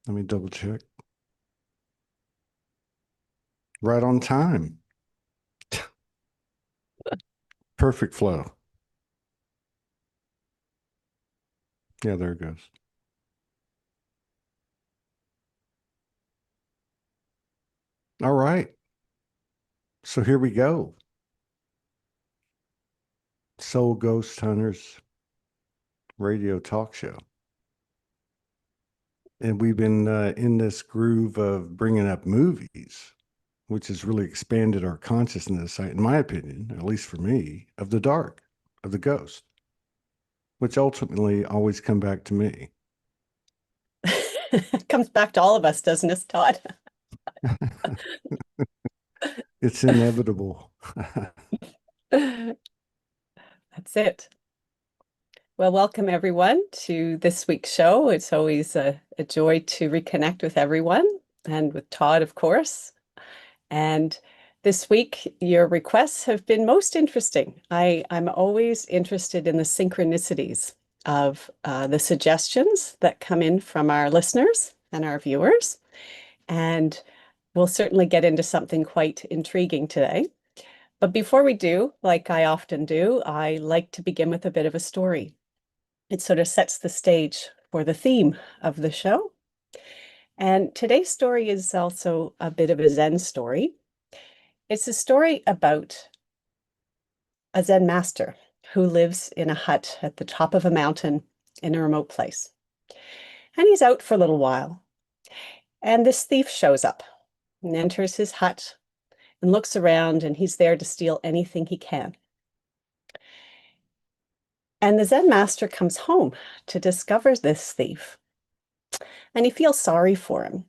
Let me double check. Right on time. Perfect flow. Yeah, there it goes. All right. So here we go. Soul Ghost Hunters radio talk show. And we've been in this groove of bringing up movies, which has really expanded our consciousness, in my opinion, at least for me, of the dark, of the ghost, which ultimately always come back to me. It comes back to all of us, doesn't it, Todd? It's inevitable. That's it. Well, welcome everyone to this week's show. It's always a joy to reconnect with everyone and with Todd, of course. And this week, your requests have been most interesting. I'm always interested in the synchronicities of the suggestions that come in from our listeners and our viewers. And we'll certainly get into something quite intriguing today. But before we do, like I often do, I like to begin with a bit of a story. It sort of sets the stage for the theme of the show. And today's story is also a bit of a Zen story. It's a story about a Zen master who lives in a hut at the top of a mountain in a remote place. And he's out for a little while. And this thief shows up and enters his hut and looks around, and he's there to steal anything he can. And the Zen master comes home to discover this thief. And he feels sorry for him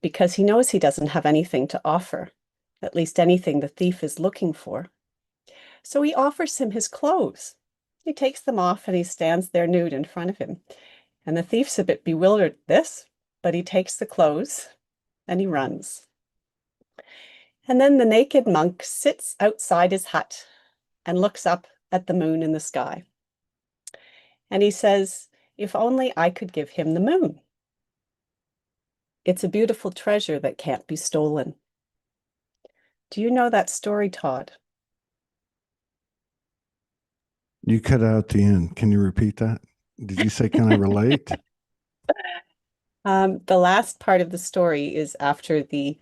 because he knows he doesn't have anything to offer, at least anything the thief is looking for. So he offers him his clothes. He takes them off and he stands there nude in front of him. And the thief's a bit bewildered at this, but he takes the clothes and he runs. And then the naked monk sits outside his hut and looks up at the moon in the sky. And he says, "If only I could give him the moon. It's a beautiful treasure that can't be stolen." Do you know that story, Todd? You cut out the end. Can you repeat that? Did you say, can I relate? The last part of the story is after the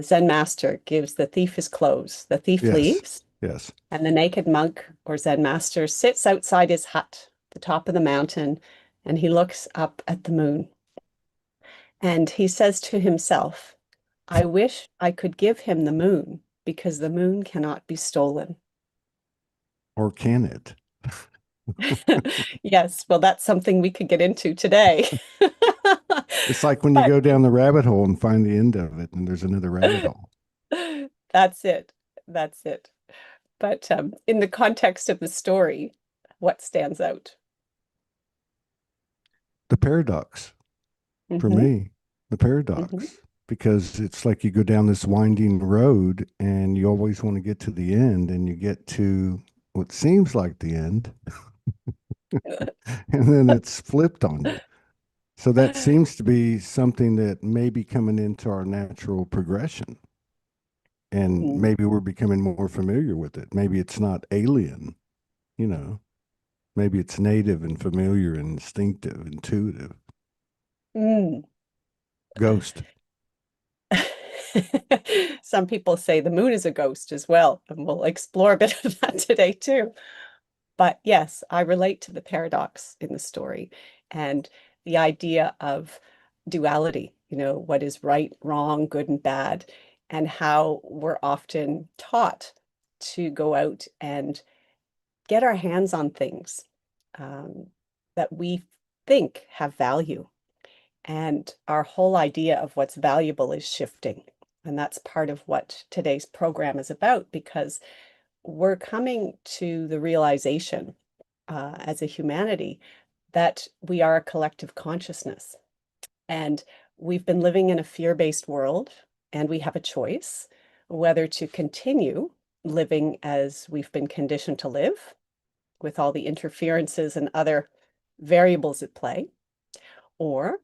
Zen master gives the thief his clothes. The thief Yes. leaves, Yes. and the naked monk or Zen master sits outside his hut, the top of the mountain, and he looks up at the moon. And he says to himself, "I wish I could give him the moon because the moon cannot be stolen." Or can it? Yes, well, that's something we could get into today. It's like when you But go down the rabbit hole and find the end of it, and there's another rabbit hole. that's it. That's it. But in the context of the story, what stands out? The paradox for Hmm. me, the Hmm. paradox, because it's like you go down this winding road and you always want to get to the end, and you get to what seems like the end, and then it's flipped on you. So that seems to be something that may be coming into our natural progression. And Mm. maybe we're becoming more familiar with it. Maybe it's not alien, you know, maybe it's native and familiar and instinctive, intuitive. Mm. Ghost. Some people say the moon is a ghost as well, and we'll explore a bit of that today too. But yes, I relate to the paradox in the story and the idea of duality, what is right, wrong, good and bad, and how we're often taught to go out and get our hands on things um, that we think have value. And our whole idea of what's valuable is shifting. And that's part of what today's program is about, because we're coming to the realization as a humanity that we are a collective consciousness. And we've been living in a fear-based world, and we have a choice whether to continue living as we've been conditioned to live, with all the interferences and other variables at play, or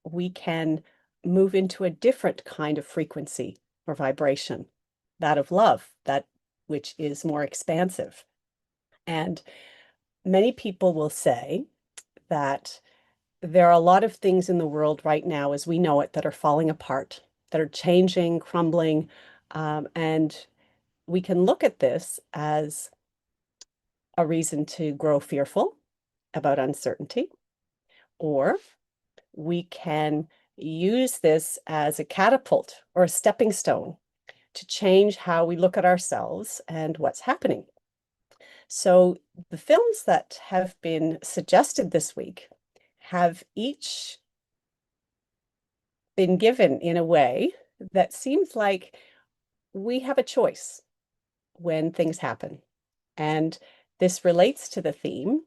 we can move into a different kind of frequency or vibration, that of love, that which is more expansive. And many people will say that there are a lot of things in the world right now, as we know it, that are falling apart, that are changing, crumbling. And we can look at this as a reason to grow fearful about uncertainty, or we can use this as a catapult or a stepping stone to change how we look at ourselves and what's happening. So, the films that have been suggested this week have each been given in a way that seems like we have a choice when things happen. And this relates to the theme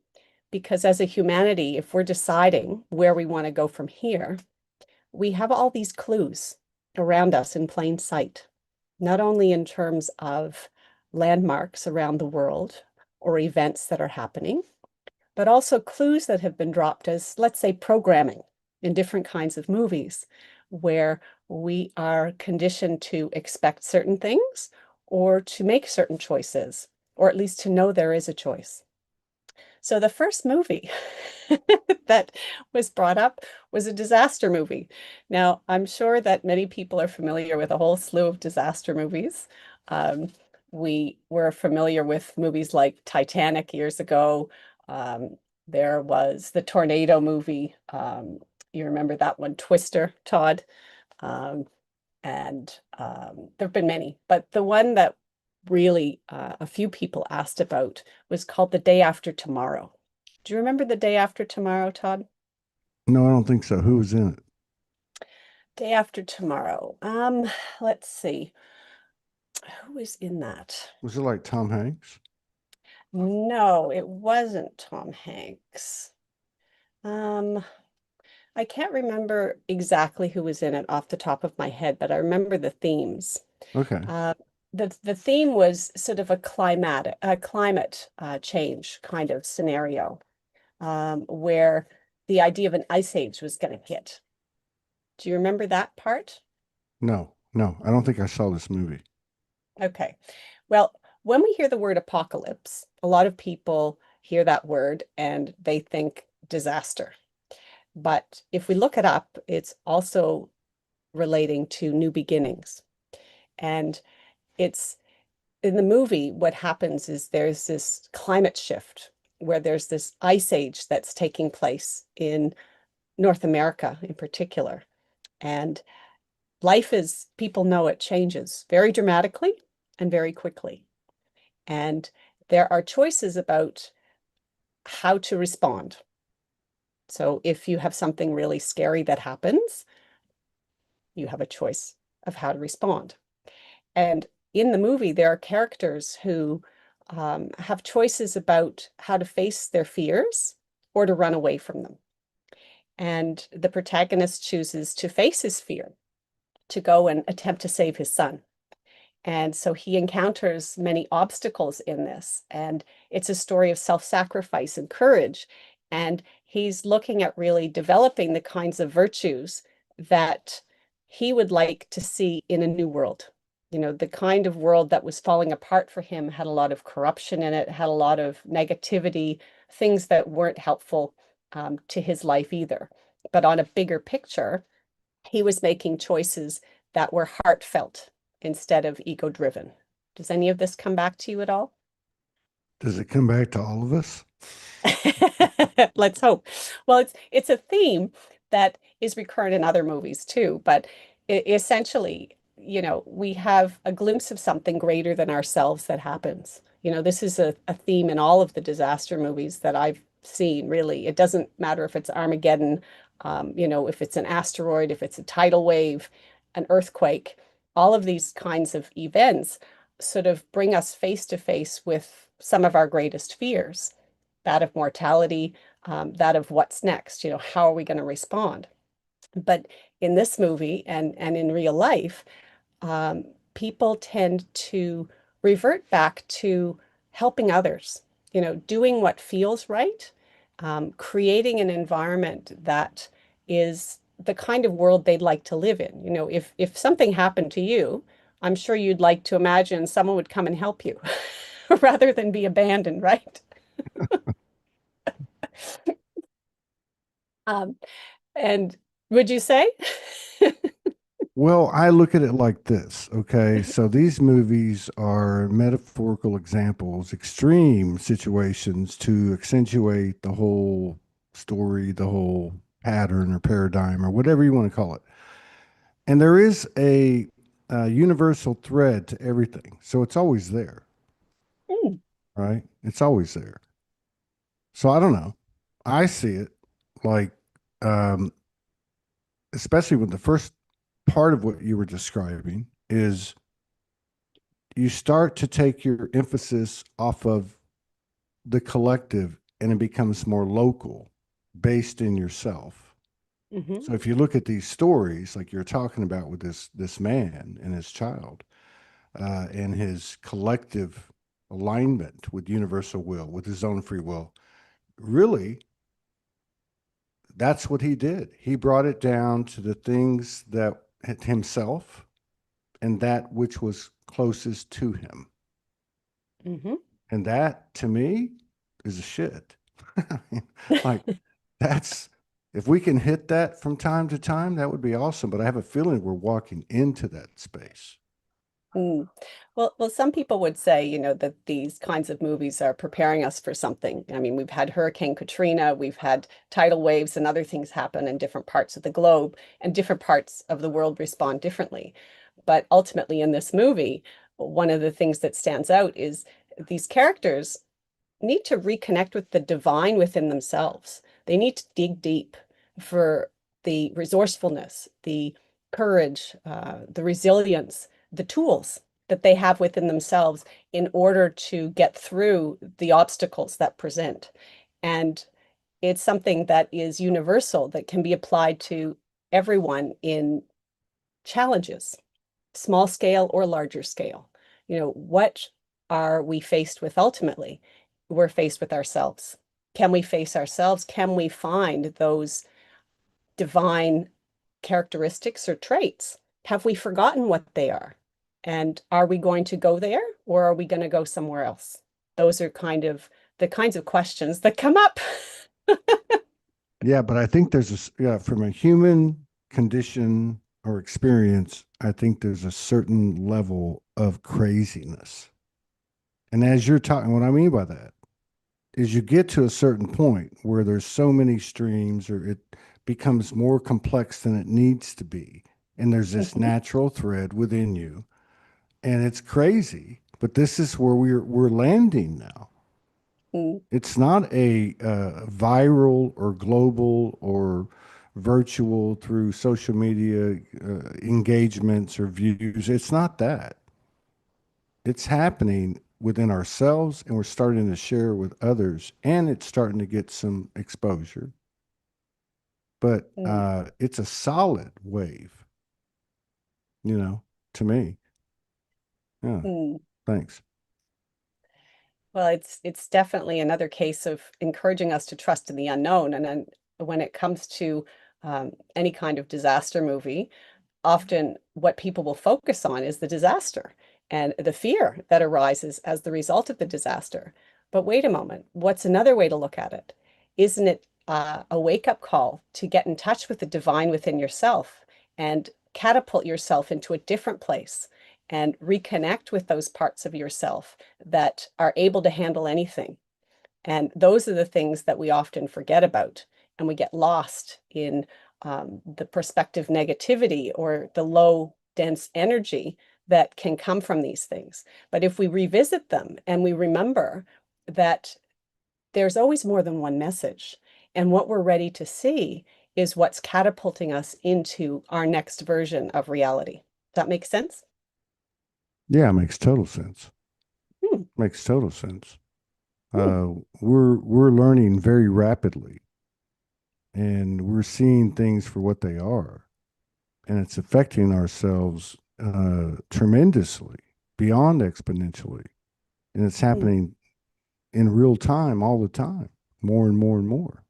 because as a humanity, if we're deciding where we want to go from here, we have all these clues around us in plain sight, not only in terms of landmarks around the world or events that are happening, but also clues that have been dropped as, let's say, programming in different kinds of movies, where we are conditioned to expect certain things or to make certain choices, or at least to know there is a choice. So the first movie that was brought up was a disaster movie. Now, I'm sure that many people are familiar with a whole slew of disaster movies. Um, we were familiar with movies like Titanic years ago. Um, there was the tornado movie. You remember that one, Twister, Todd? Um, and there have been many, but the one that really a few people asked about was called The Day After Tomorrow. Do you remember The Day After Tomorrow, Todd? No, I don't think so. Who was in it? Day After Tomorrow. Let's see. Who was in that? Was it like Tom Hanks? No, it wasn't Tom Hanks. Um, I can't remember exactly who was in it off the top of my head, but I remember the themes. Okay. Uh, the theme was sort of climate change kind of scenario, where the idea of an ice age was going to hit. Do you remember that part? No, no, I don't think I saw this movie. Okay. Well, when we hear the word apocalypse, a lot of people hear that word and they think disaster. But if we look it up, it's also relating to new beginnings. And it's in the movie, what happens is there's this climate shift where there's this ice age that's taking place in North America in particular. And life, as people know it, changes very dramatically and very quickly. And there are choices about how to respond. So if you have something really scary that happens, you have a choice of how to respond. And in the movie, there are characters who have choices about how to face their fears or to run away from them. And the protagonist chooses to face his fear, to go and attempt to save his son. And so he encounters many obstacles in this. And it's a story of self-sacrifice and courage. And he's looking at really developing the kinds of virtues that he would like to see in a new world. You know, the kind of world that was falling apart for him had a lot of corruption in it, had a lot of negativity, things that weren't helpful to his life either. But on a bigger picture, he was making choices that were heartfelt instead of ego driven. Does any of this come back to you at all? Does it come back to all of us? Let's hope. Well, it's a theme that is recurrent in other movies too, but essentially, you know, we have a glimpse of something greater than ourselves that happens. You know, this is a theme in all of the disaster movies that I've seen, really. It doesn't matter if it's Armageddon, you know, if it's an asteroid, if it's a tidal wave, an earthquake, all of these kinds of events sort of bring us face to face with some of our greatest fears, that of mortality, that of what's next, you know, how are we going to respond? But in this movie and in real life, um, people tend to revert back to helping others, you know, doing what feels right, creating an environment that is the kind of world they'd like to live in. You know, if something happened to you, I'm sure you'd like to imagine someone would come and help you rather than be abandoned, right? Um, and would you say? Well, I look at it like this, okay? So these movies are metaphorical examples, extreme situations to accentuate the whole story, the whole pattern or paradigm or whatever you want to call it. And there is a universal thread to everything. So it's always there, Mm, right? It's always there. So I don't know. I see it like, um, especially with the first part of what you were describing is you start to take your emphasis off of the collective and it becomes more local, based in yourself. hmm So if you look at these stories, like you're talking about with this man and his child, and his collective alignment with universal will, with his own free will, really, that's what he did. He brought it down to the things that himself and that which was closest to him. hmm And that to me is a shit. I mean, like that's if we can hit that from time to time, that would be awesome. But I have a feeling we're walking into that space. Mm. Well, some people would say, you know, that these kinds of movies are preparing us for something. I mean, we've had Hurricane Katrina, we've had tidal waves and other things happen in different parts of the globe, and different parts of the world respond differently. But ultimately, in this movie, one of the things that stands out is these characters need to reconnect with the divine within themselves. They need to dig deep for the resourcefulness, the courage, the resilience, the tools that they have within themselves in order to get through the obstacles that present. And it's something that is universal that can be applied to everyone in challenges, small scale or larger scale. You know, what are we faced with ultimately? We're faced with ourselves. Can we face ourselves? Can we find those divine characteristics or traits? Have we forgotten what they are? And are we going to go there or are we going to go somewhere else? Those are kind of the kinds of questions that come up. Yeah, but I think yeah, from a human condition or experience, I think there's a certain level of craziness. And as you're talking, what I mean by that is you get to a certain point where there's so many streams or it becomes more complex than it needs to be. And there's this Mhm. natural thread within you. And it's crazy, but this is where we're landing now. Mm, It's not a viral or global or virtual through social media engagements or views. It's not that. It's happening within ourselves, and we're starting to share with others, and it's starting to get some exposure. But mm, it's a solid wave, to me. Yeah. mm. Thanks. Well, it's definitely another case of encouraging us to trust in the unknown. And then when it comes to any kind of disaster movie, often what people will focus on is the disaster and the fear that arises as the result of the disaster. But wait a moment, what's another way to look at it? Isn't it a wake-up call to get in touch with the divine within yourself and catapult yourself into a different place and reconnect with those parts of yourself that are able to handle anything? And those are the things that we often forget about, and we get lost in the perspective negativity or the low, dense energy that can come from these things. But if we revisit them and we remember that there's always more than one message, and what we're ready to see is what's catapulting us into our next version of reality. Does that make sense? Yeah, it makes total sense. Hmm. Makes total sense. Hmm. Uh, we're learning very rapidly, and we're seeing things for what they are, and it's affecting ourselves tremendously, beyond exponentially, and it's Hmm. happening in real time all the time, more and more and more.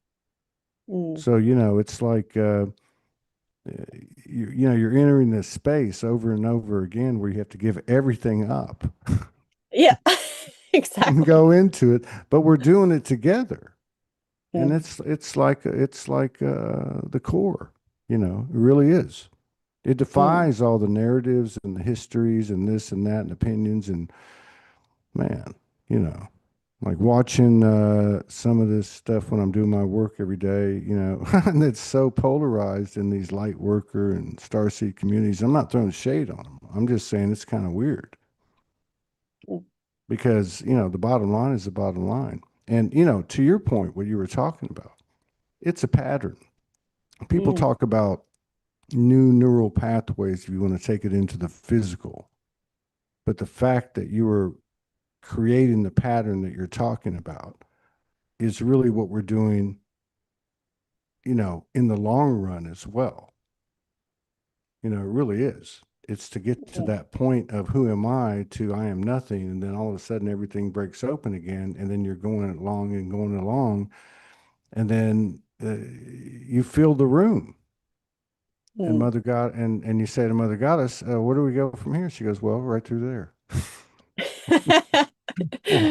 Hmm. So it's like you know, you're entering this space over and over again where you have to give everything up Yeah, and exactly. go into it, but we're doing it together. And Mm, it's like the core, you know, it really is. It mm, defies all the narratives and the histories and this and that and opinions and man, you know, like watching some of this stuff when I'm doing my work every day, you know, and it's so polarized in these light worker and starseed communities. I'm not throwing shade on them. I'm just saying it's kind of weird mm, because, you know, the bottom line is the bottom line. And, you know, to your point, what you were talking about, it's a pattern. People mm, talk about new neural pathways if you want to take it into the physical. But the fact that you are creating the pattern that you're talking about is really what we're doing, you know, in the long run as well. You know, it really is. It's to get to mm. that point of who am I to I am nothing. And then all of a sudden everything breaks open again. And then you're going along and going along. And then you fill the room. And Mm. Mother God, and you say to Mother Goddess, where do we go from here? She goes, well, right through there. Yeah.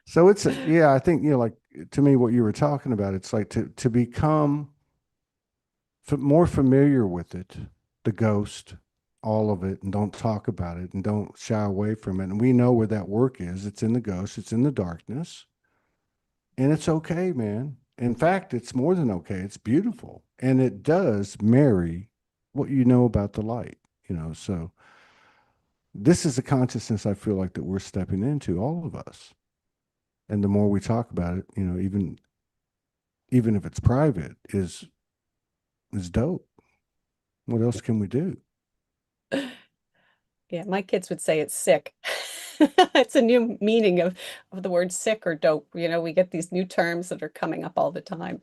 So it's yeah, I think, you know, like to me, what you were talking about, it's like to become more familiar with it, the ghost, all of it, and don't talk about it and don't shy away from it. And we know where that work is. It's in the ghost, it's in the darkness, and it's okay, man. In fact, it's more than okay. It's beautiful. And it does marry what you know about the light, you know. So this is a consciousness I feel like that we're stepping into, all of us. And the more we talk about it, you know, even if it's private, is dope. What else can we do? Yeah, my kids would say it's sick. It's a new meaning of the word sick or dope. You know, we get these new terms that are coming up all the time.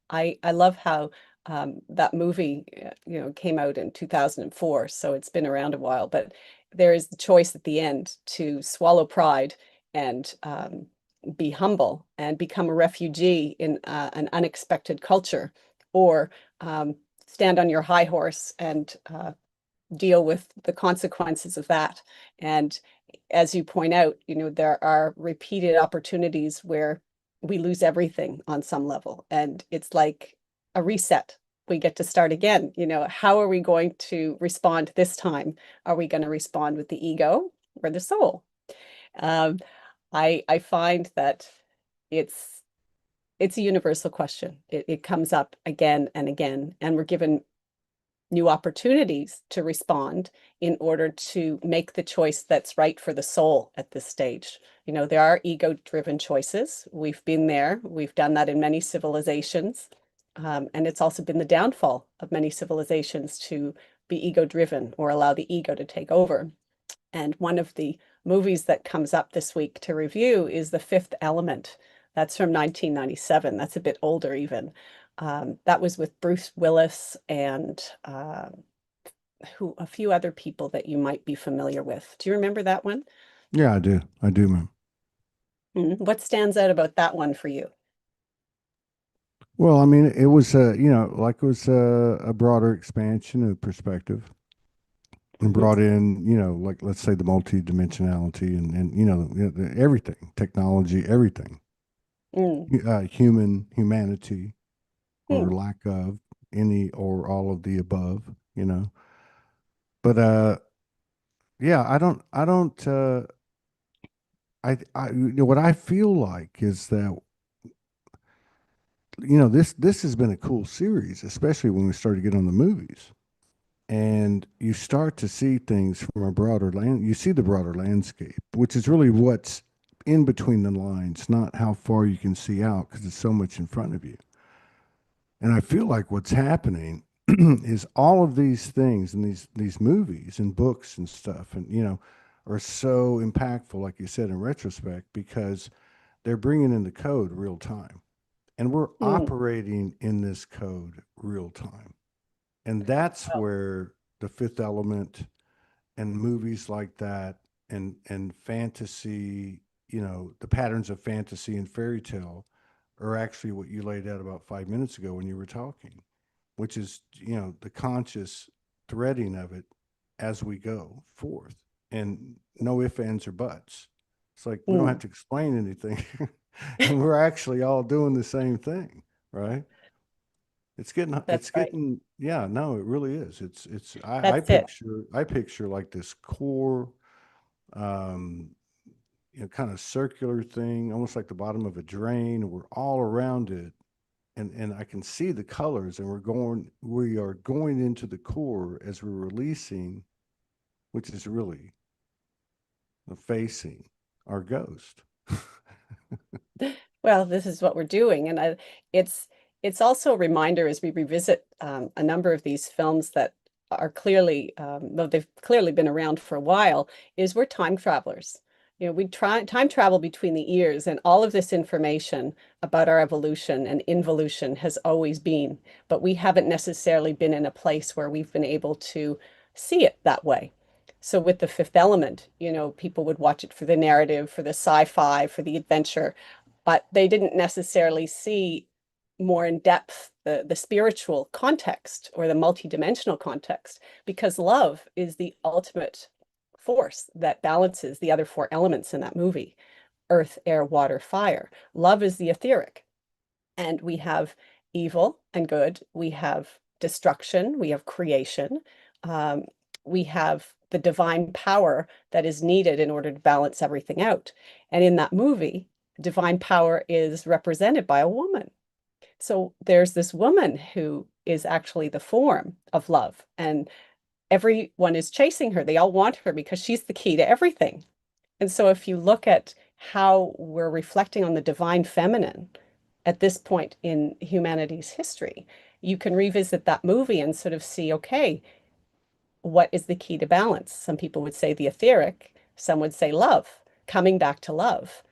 I love how that movie, you know, came out in 2004, so it's been around a while. But there is the choice at the end to swallow pride and be humble and become a refugee in an unexpected culture, or stand on your high horse and deal with the consequences of that. And as you point out, you know, there are repeated opportunities where we lose everything on some level. And it's like a reset. We get to start again. You know, how are we going to respond this time? Are we going to respond with the ego or the soul? Um, I find that it's it's a universal question. It comes up again and again, and we're given new opportunities to respond in order to make the choice that's right for the soul at this stage. You know, there are ego driven choices. We've been there, we've done that in many civilizations. And it's also been the downfall of many civilizations to be ego driven or allow the ego to take over. And one of the movies that comes up this week to review is The Fifth Element. That's from 1997. That's a bit older, even. That was with Bruce Willis and who a few other people that you might be familiar with. Do you remember that one? Yeah, I do. I do, man. What stands out about that one for you? Well, I mean, it was, you know, like it was a broader expansion of perspective and Hmm. brought in, you know, like let's say the multi-dimensionality and you know, everything, technology, everything, Mm, humanity or mm, lack of any or all of the above, you know. But yeah, you know, what I feel like is that you know this has been a cool series, especially when we started getting on the movies and you start to see things from a broader land. You see the broader landscape, which is really what's in between the lines, not how far you can see out because there's so much in front of you. And I feel like what's happening is all of these things and these movies and books and stuff, and you know, are so impactful, like you said, in retrospect, because they're bringing in the code real time, and we're mm. operating in this code real time. And that's where the fifth element and movies like that and fantasy, you know, the patterns of fantasy and fairy tale are actually what you laid out about 5 minutes ago when you were talking. which is, the conscious threading of it as we go forth, and no ifs, ands, or buts. It's like we don't have Mm, to explain anything, and we're actually all doing the same thing, right? that's right. Yeah, no, it really is. That's it. I picture like this core, um, kind of circular thing, almost like the bottom of a drain. We're all around it, and I can see the colors, and we are going into the core as we're releasing, which is really facing our ghost. Well, this is what we're doing, and it's it's also a reminder as we revisit a number of these films that are clearly, though they've clearly been around for a while, is we're time travelers. You know, we try time travel between the ears, and all of this information about our evolution and involution has always been, but we haven't necessarily been in a place where we've been able to see it that way. So with the Fifth Element, you know, people would watch it for the narrative, for the sci-fi, for the adventure, but they didn't necessarily see more in depth the spiritual context or the multidimensional context, because love is the ultimate force that balances the other four elements in that movie: earth, air, water, fire. Love is the etheric. And we have evil and good, we have destruction, we have creation, um, we have the divine power that is needed in order to balance everything out. And in that movie, divine power is represented by a woman. So there's this woman who is actually the form of love, and everyone is chasing her. They all want her because she's the key to everything. And so if you look at how we're reflecting on the divine feminine at this point in humanity's history, you can revisit that movie and sort of see, okay, what is the key to balance? Some people would say the etheric, some would say love, coming back to love.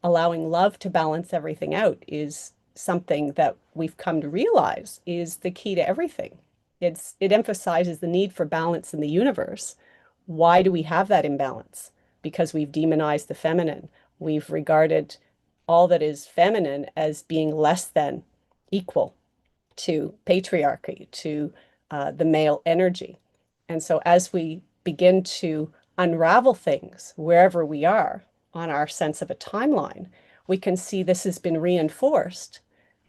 Allowing love to balance everything out is something that we've come to realize is the key to everything. It emphasizes the need for balance in the universe. Why do we have that imbalance? Because we've demonized the feminine. We've regarded all that is feminine as being less than equal to patriarchy, to the male energy. And so as we begin to unravel things wherever we are on our sense of a timeline, we can see this has been reinforced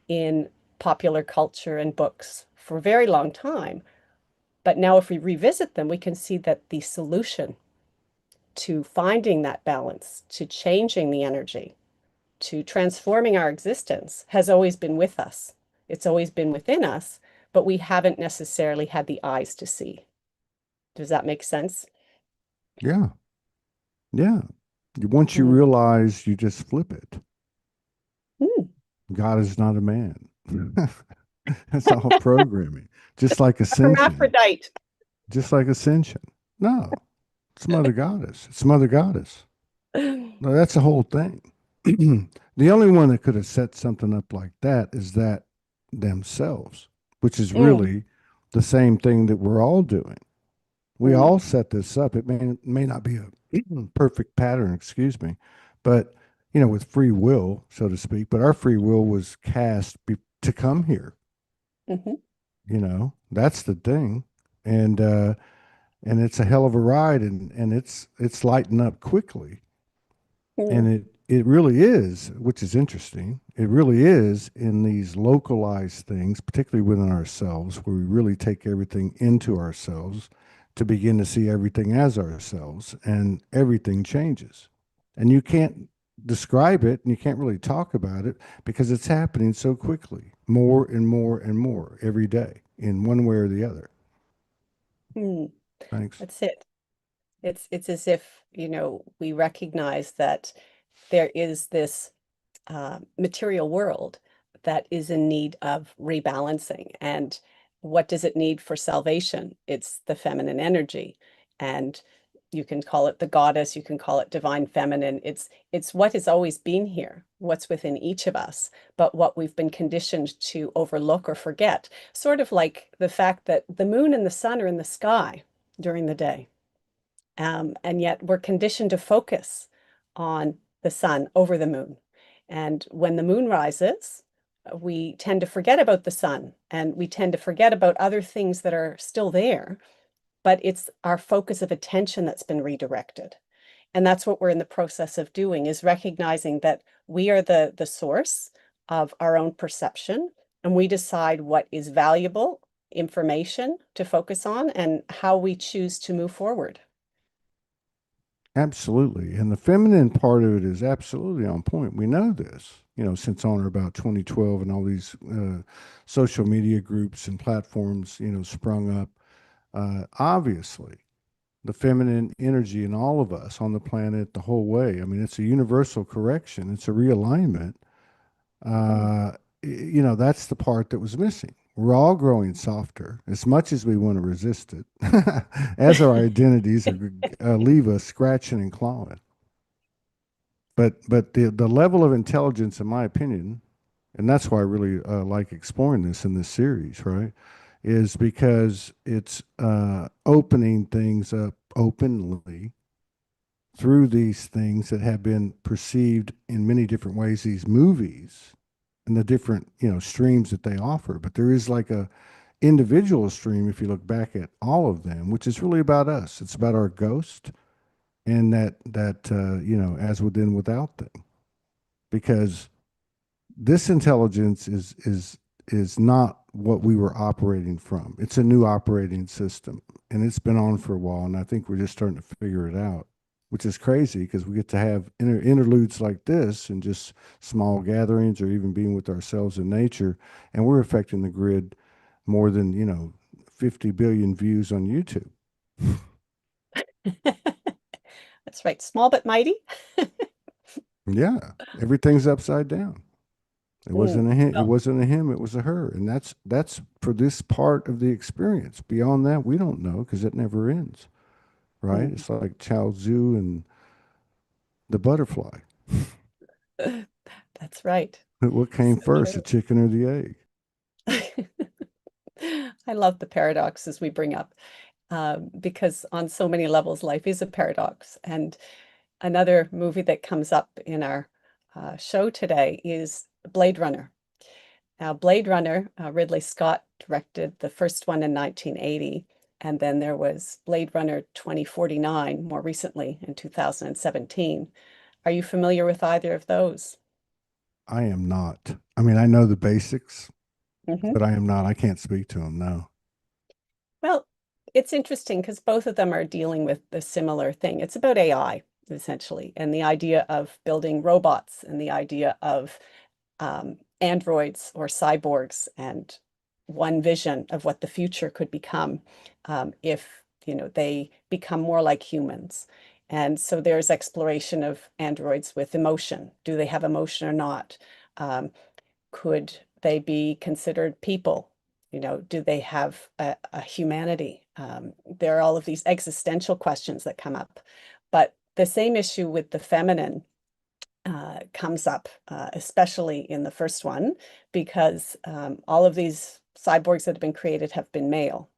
in popular culture and books for a very long time. But now, if we revisit them, we can see that the solution to finding that balance, to changing the energy, to transforming our existence has always been with us. It's always been within us, but we haven't necessarily had the eyes to see. Does that make sense? Yeah, yeah. Once you Mm. realize, you just flip it. Mm. God is not a man. That's all programming. Just like ascension. Hermaphrodite. Just like ascension. No, it's Mother Goddess. It's Mother Goddess. No, that's the whole thing. The only one that could have set something up like that is that themselves, which is Mm, really the same thing that we're all doing. We mm, all set this up. It may not be a perfect pattern, excuse me, but with free will, so to speak. But our free will was to come here. mhm, That's the thing, and it's a hell of a ride, and it's lighting up quickly. And mm, it really is, which is interesting. It really is in these localized things, particularly within ourselves, where we really take everything into ourselves to begin to see everything as ourselves, and everything changes. And you can't describe it, and you can't really talk about it because it's happening so quickly, more and more and more every day, in one way or the other. mm. Thanks. That's it. It's as if, you know, we recognize that there is this material world that is in need of rebalancing. And what does it need for salvation? It's the feminine energy. And you can call it the goddess, you can call it divine feminine. It's what has always been here, what's within each of us, but what we've been conditioned to overlook or forget. Sort of like the fact that the moon and the sun are in the sky during the day. And yet we're conditioned to focus on the sun over the moon. And when the moon rises, we tend to forget about the sun and we tend to forget about other things that are still there, but it's our focus of attention that's been redirected. And that's what we're in the process of doing, is recognizing that we are the source of our own perception, and we decide what is valuable information to focus on and how we choose to move forward. Absolutely. And the feminine part of it is absolutely on point. We know this, since on or about 2012 and all these social media groups and platforms, sprung up. Obviously, the feminine energy in all of us on the planet the whole way. I mean, it's a universal correction, it's a realignment. Mm. That's the part that was missing. We're all growing softer as much as we want to resist it, as our identities leave us scratching and clawing. But the level of intelligence, in my opinion, and that's why I really like exploring this in this series, right? Is because it's opening things up openly through these things that have been perceived in many different ways, these movies and the different, streams that they offer. But there is like a individual stream, if you look back at all of them, which is really about us. It's about our ghost and that as within without thing. Because this intelligence is not what we were operating from. It's a new operating system, and it's been on for a while. And I think we're just starting to figure it out, which is crazy because we get to have interludes like this and just small gatherings, or even being with ourselves in nature, and we're affecting the grid more than 50 billion views on YouTube. That's right. Small but mighty. Yeah, everything's upside down. It Mm. wasn't a him. It Well, wasn't a him. It was a her, and that's for this part of the experience. Beyond that, we don't know because it never ends, right? mm. It's like Chow Tzu and the butterfly. That's right. What came So first, the true. chicken or the egg? I love the paradoxes we bring up, because on so many levels, life is a paradox. And another movie that comes up in our show today is Blade Runner. Now, Blade Runner, Ridley Scott directed the first one in 1980, and then there was Blade Runner 2049 more recently in 2017. Are you familiar with either of those? I am not. I mean, I know the basics, Mhm. but I am not. I can't speak to them. No. Well, it's interesting because both of them are dealing with the similar thing. It's about AI, essentially, and the idea of building robots and the idea of androids or cyborgs, and one vision of what the future could become, if they become more like humans. And so there's exploration of androids with emotion. Do they have emotion or not? Um, could they be considered people? Do they have a humanity? There are all of these existential questions that come up. But the same issue with the feminine comes up, especially in the first one, because all of these cyborgs that have been created have been male,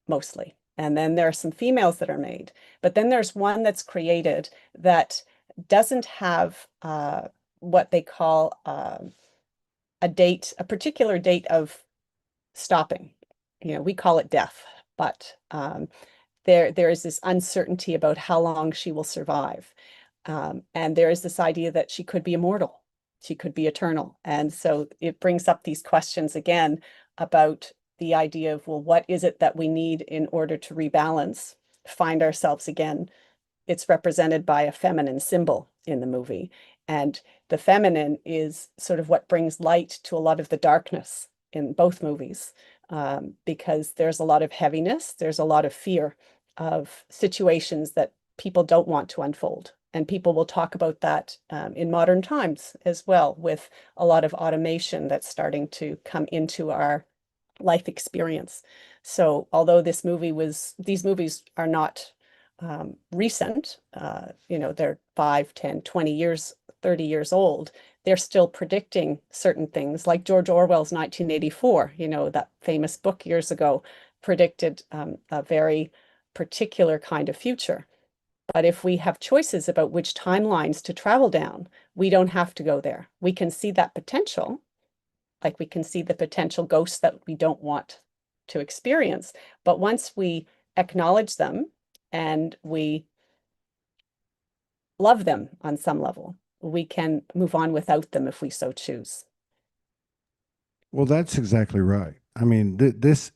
mostly. And then there are some females that are made. But then there's one that's created that doesn't have what they call a particular date of stopping. We call it death, but there is this uncertainty about how long she will survive. And there is this idea that she could be immortal, she could be eternal. And so it brings up these questions again about the idea of, well, what is it that we need in order to rebalance, find ourselves again? It's represented by a feminine symbol in the movie. And the feminine is sort of what brings light to a lot of the darkness in both movies, because there's a lot of heaviness, there's a lot of fear of situations that people don't want to unfold. And people will talk about that in modern times as well, with a lot of automation that's starting to come into our life experience. So although these movies are not recent, they're 5, 10, 20 years, 30 years old, they're still predicting certain things, like George Orwell's 1984, that famous book years ago predicted a very particular kind of future. But if we have choices about which timelines to travel down, we don't have to go there. We can see that potential, Like we can see the potential ghosts that we don't want to experience. But once we acknowledge them and we love them on some level, we can move on without them if we so choose. Well, that's exactly right. I mean, this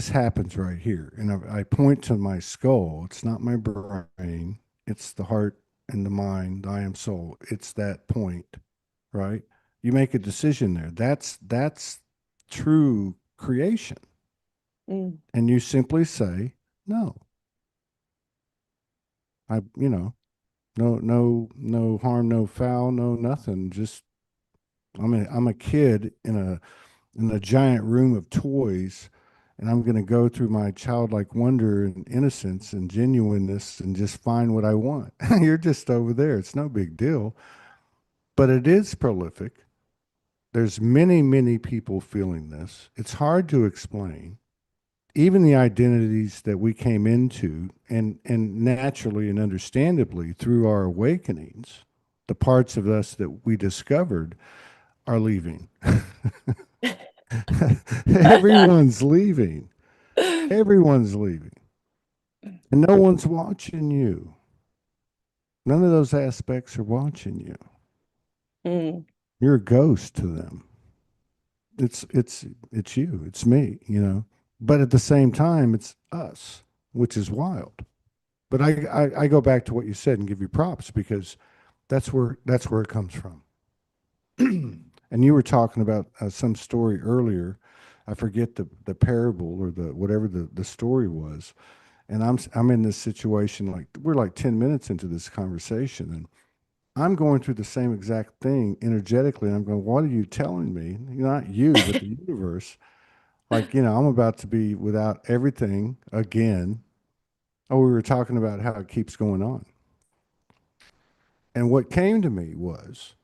happens right here. And I point to my skull. It's not my brain. It's the heart and the mind, the I am soul. It's that point, right? You make a decision there. That's true creation. Mm, And you simply say, no, no harm, no foul, no nothing. Just I'm a kid in a giant room of toys, and I'm going to go through my childlike wonder and innocence and genuineness and just find what I want. You're just over there. It's no big deal, but it is prolific. There's many people feeling this. It's hard to explain. Even the identities that we came into and naturally and understandably through our awakenings, the parts of us that we discovered are leaving. Everyone's leaving. Everyone's leaving. And no one's watching you. None of those aspects are watching you. mm, You're a ghost to them. It's you. It's me, you know. But at the same time, it's us, which is wild. But I go back to what you said and give you props because that's where it comes from. And you were talking about some story earlier. I forget the parable or the whatever the story was. And I'm in this situation, like we're like 10 minutes into this conversation, and I'm going through the same exact thing energetically. And I'm going, what are you telling me? Not you, but the universe. Like, I'm about to be without everything again. Oh, we were talking about how it keeps going on. And what came to me was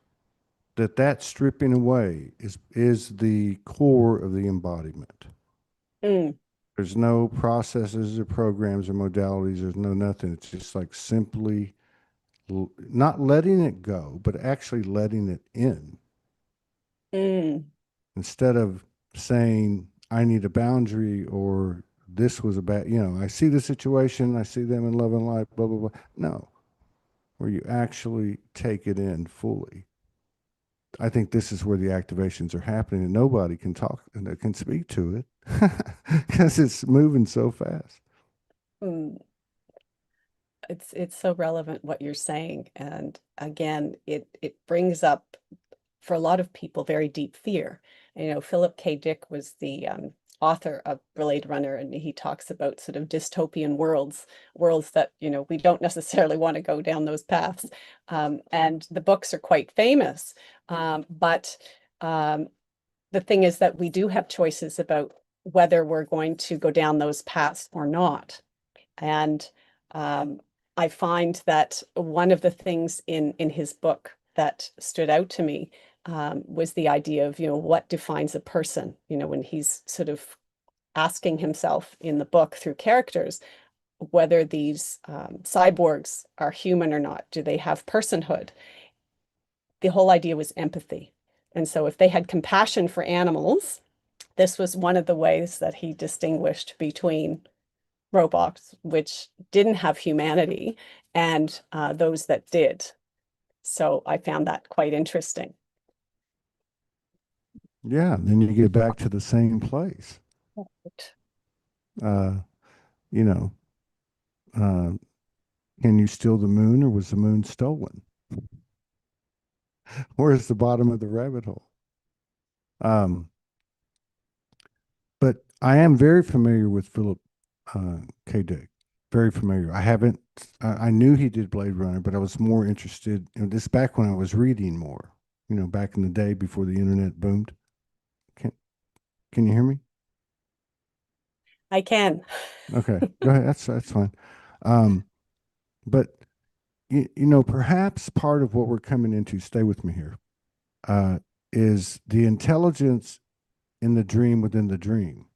that stripping away is the core of the embodiment. mm, There's no processes or programs or modalities. There's no nothing. It's just like simply not letting it go, but actually letting it in mm, instead of saying, I need a boundary or this was a bad, I see the situation, I see them in love and light, blah, blah, blah. No, where you actually take it in fully. I think this is where the activations are happening and nobody can talk and can speak to it because it's moving so fast. mm. It's so relevant what you're saying. And again, it brings up for a lot of people very deep fear. And, Philip K. Dick was the author of Blade Runner, and he talks about sort of dystopian worlds that, we don't necessarily want to go down those paths. And the books are quite famous. But the thing is that we do have choices about whether we're going to go down those paths or not. And um, I find that one of the things in his book that stood out to me was the idea of, what defines a person, when he's sort of asking himself in the book through characters whether these cyborgs are human or not. Do they have personhood? The whole idea was empathy. And so if they had compassion for animals, this was one of the ways that he distinguished between robots, which didn't have humanity, and those that did. So I found that quite interesting. Yeah. Then you get back to the same place. Uh, you know, uh, can you steal the moon or was the moon stolen? Where's the bottom of the rabbit hole? Um, but I am very familiar with Philip K. Dick. Very familiar. I haven't. I knew he did Blade Runner, but I was more interested. This back when I was reading more. Back in the day before the internet boomed. Can Can you hear me? I can. Okay, go ahead. That's fine. Um, but perhaps part of what we're coming into. Stay with me here. Uh, is the intelligence in the dream within the dream.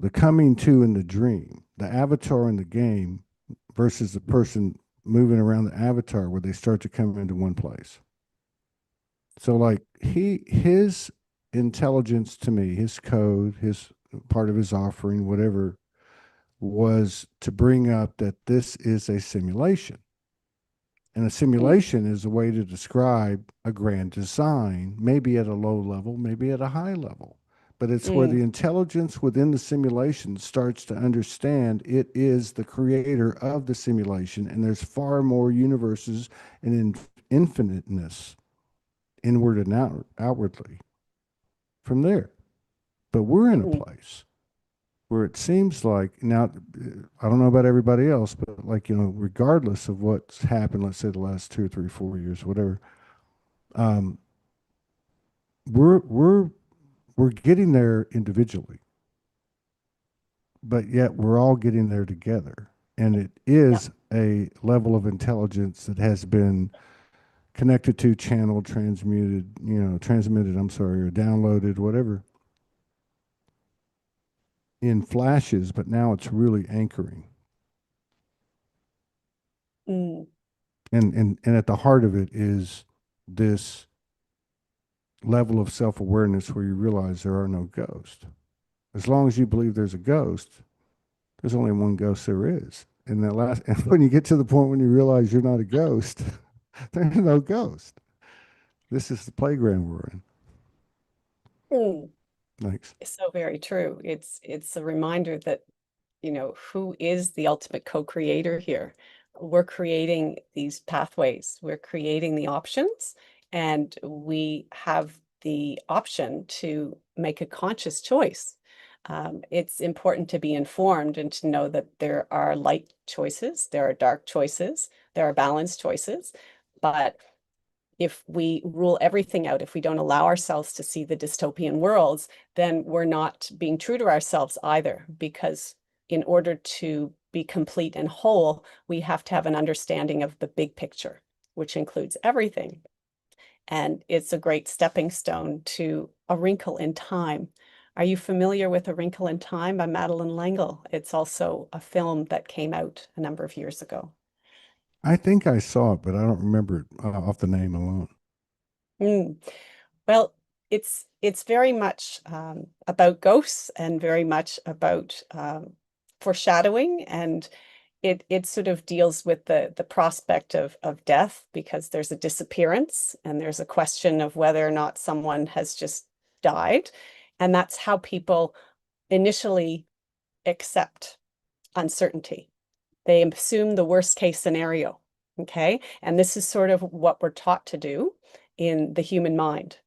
The coming to in the dream, the avatar in the game versus the person moving around the avatar where they start to come into one place. So like his intelligence to me, his code, his part of his offering, whatever, was to bring up that this is a simulation. And a Mm, simulation is a way to describe a grand design, maybe at a low level, maybe at a high level. But it's where mm, the intelligence within the simulation starts to understand it is the creator of the simulation, and there's far more universes and infiniteness inward and outwardly from there. But we're in a mm, place where it seems like now, I don't know about everybody else, but like, regardless of what's happened, let's say the last 2 or 3, 4 years, whatever, um, we're we're we're getting there individually, but yet we're all getting there together. And it yeah. is a level of intelligence that has been connected to, channeled, transmitted, I'm sorry, or downloaded, whatever, in flashes, but now it's really anchoring. Mm, And at the heart of it is this level of self-awareness where you realize there are no ghosts. As long as you believe there's a ghost, there's only one ghost there is. And when you get to the point when you realize you're not a ghost, there's no ghost. This is the playground we're in. mm. Thanks. So very true. It's a reminder that, who is the ultimate co-creator here? We're creating these pathways, we're creating the options, and we have the option to make a conscious choice. It's important to be informed and to know that there are light choices, there are dark choices, there are balanced choices, but if we rule everything out, if we don't allow ourselves to see the dystopian worlds, then we're not being true to ourselves either, because in order to be complete and whole, we have to have an understanding of the big picture, which includes everything. And it's a great stepping stone to A Wrinkle in Time. Are you familiar with A Wrinkle in Time by Madeline L'Engle? It's also a film that came out a number of years ago. I think I saw it, but I don't remember it off the name alone. Mm. Well, it's very much about ghosts and very much about foreshadowing, and it sort of deals with the prospect of death because there's a disappearance and there's a question of whether or not someone has just died, and that's how people initially accept uncertainty. They assume the worst case scenario. Okay, and this is sort of what we're taught to do in the human mind,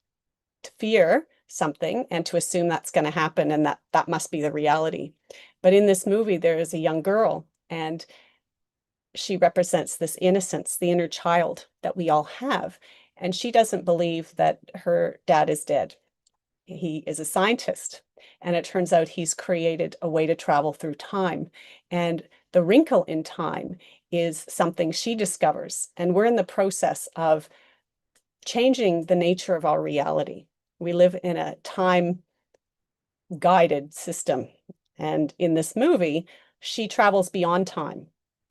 to fear something and to assume that's going to happen and that must be the reality. But in this movie, there is a young girl, and she represents this innocence, the inner child that we all have. And she doesn't believe that her dad is dead. He is a scientist. And it turns out he's created a way to travel through time. And the wrinkle in time is something she discovers. And we're in the process of changing the nature of our reality. We live in a time guided system. And in this movie, she travels beyond time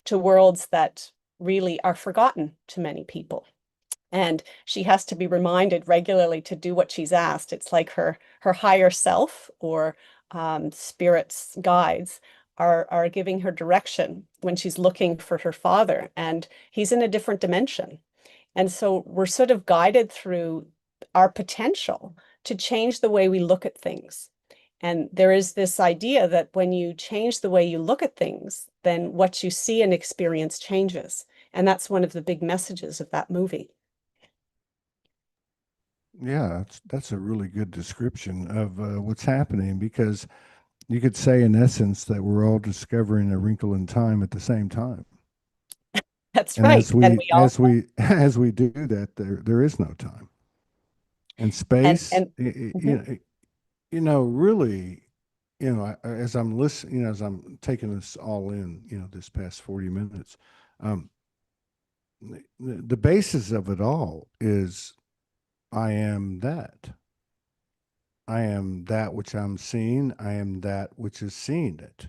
to worlds that really are forgotten to many people. And she has to be reminded regularly to do what she's asked. It's like her higher self or spirit's guides are giving her direction when she's looking for her father, and he's in a different dimension. And so we're sort of guided through our potential to change the way we look at things. And there is this idea that when you change the way you look at things, then what you see and experience changes. And that's one of the big messages of that movie. Yeah, that's a really good description of what's happening because you could say, in essence, that we're all discovering a wrinkle in time at the same time. That's And right. And we all as we do that, there is no time and space. and mhm, Really, as I'm listening, as I'm taking this all in, this past 40 minutes, um, the basis of it all is I am that. I am that which I'm seeing. I am that which is seeing it.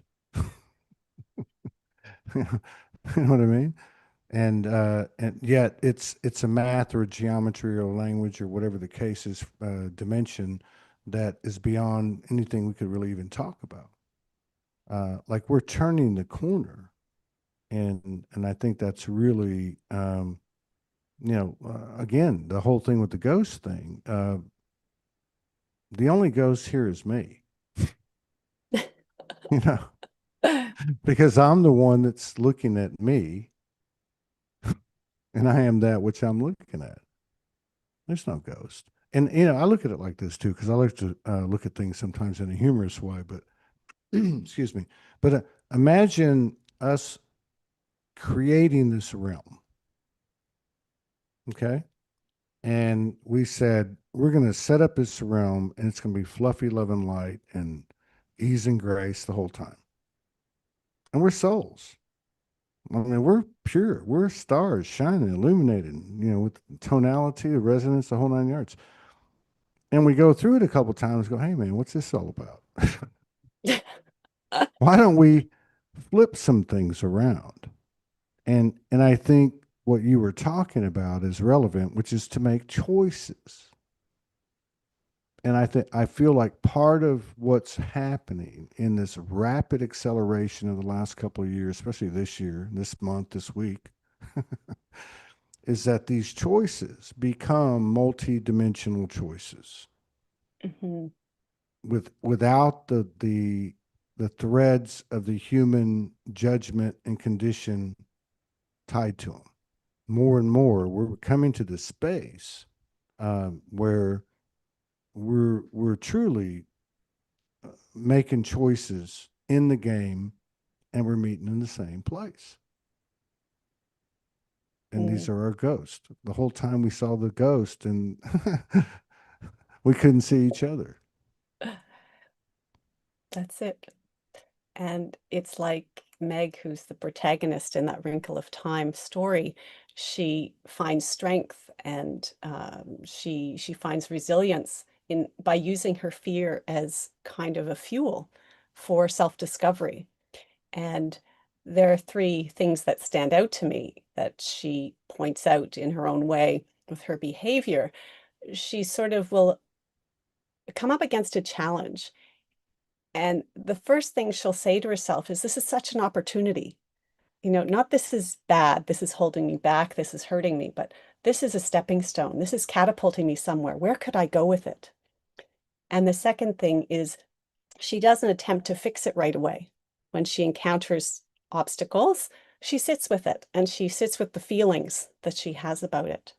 You know what I mean? And yet it's a math or a geometry or a language or whatever the case is, dimension that is beyond anything we could really even talk about. Like we're turning the corner, and I think that's really, again, the whole thing with the ghost thing. The only ghost here is me, you know, because I'm the one that's looking at me, and I am that which I'm looking at. There's no ghost. And, I look at it like this too, because I like to look at things sometimes in a humorous way, but excuse me. But imagine us creating this realm, okay? And we said, we're going to set up this realm and it's going to be fluffy love and light and ease and grace the whole time. And we're souls. I mean, we're pure. We're stars shining, illuminated, with tonality, the resonance, the whole nine yards. And we go through it a couple times, go, hey, man, what's this all about? Why don't we flip some things around? And I think what you were talking about is relevant, which is to make choices. And I feel like part of what's happening in this rapid acceleration of the last couple of years, especially this year, this month, this week, is that these choices become multi-dimensional choices Mhm. without the threads of the human judgment and condition tied to them. More and more, we're coming to the space where we're truly making choices in the game, and we're meeting in the same place. And these Mm. are our ghosts. The whole time we saw the ghost, and we couldn't see each other. That's it. And it's like Meg, who's the protagonist in that Wrinkle of Time story, she finds strength and she finds resilience in by using her fear as kind of a fuel for self-discovery. And there are three things that stand out to me that she points out in her own way with her behavior. She sort of will come up against a challenge. And the first thing she'll say to herself is, this is such an opportunity. Not this is bad, this is holding me back, this is hurting me, but this is a stepping stone. This is catapulting me somewhere. Where could I go with it? And the second thing is she doesn't attempt to fix it right away. When she encounters obstacles, she sits with it and she sits with the feelings that she has about it.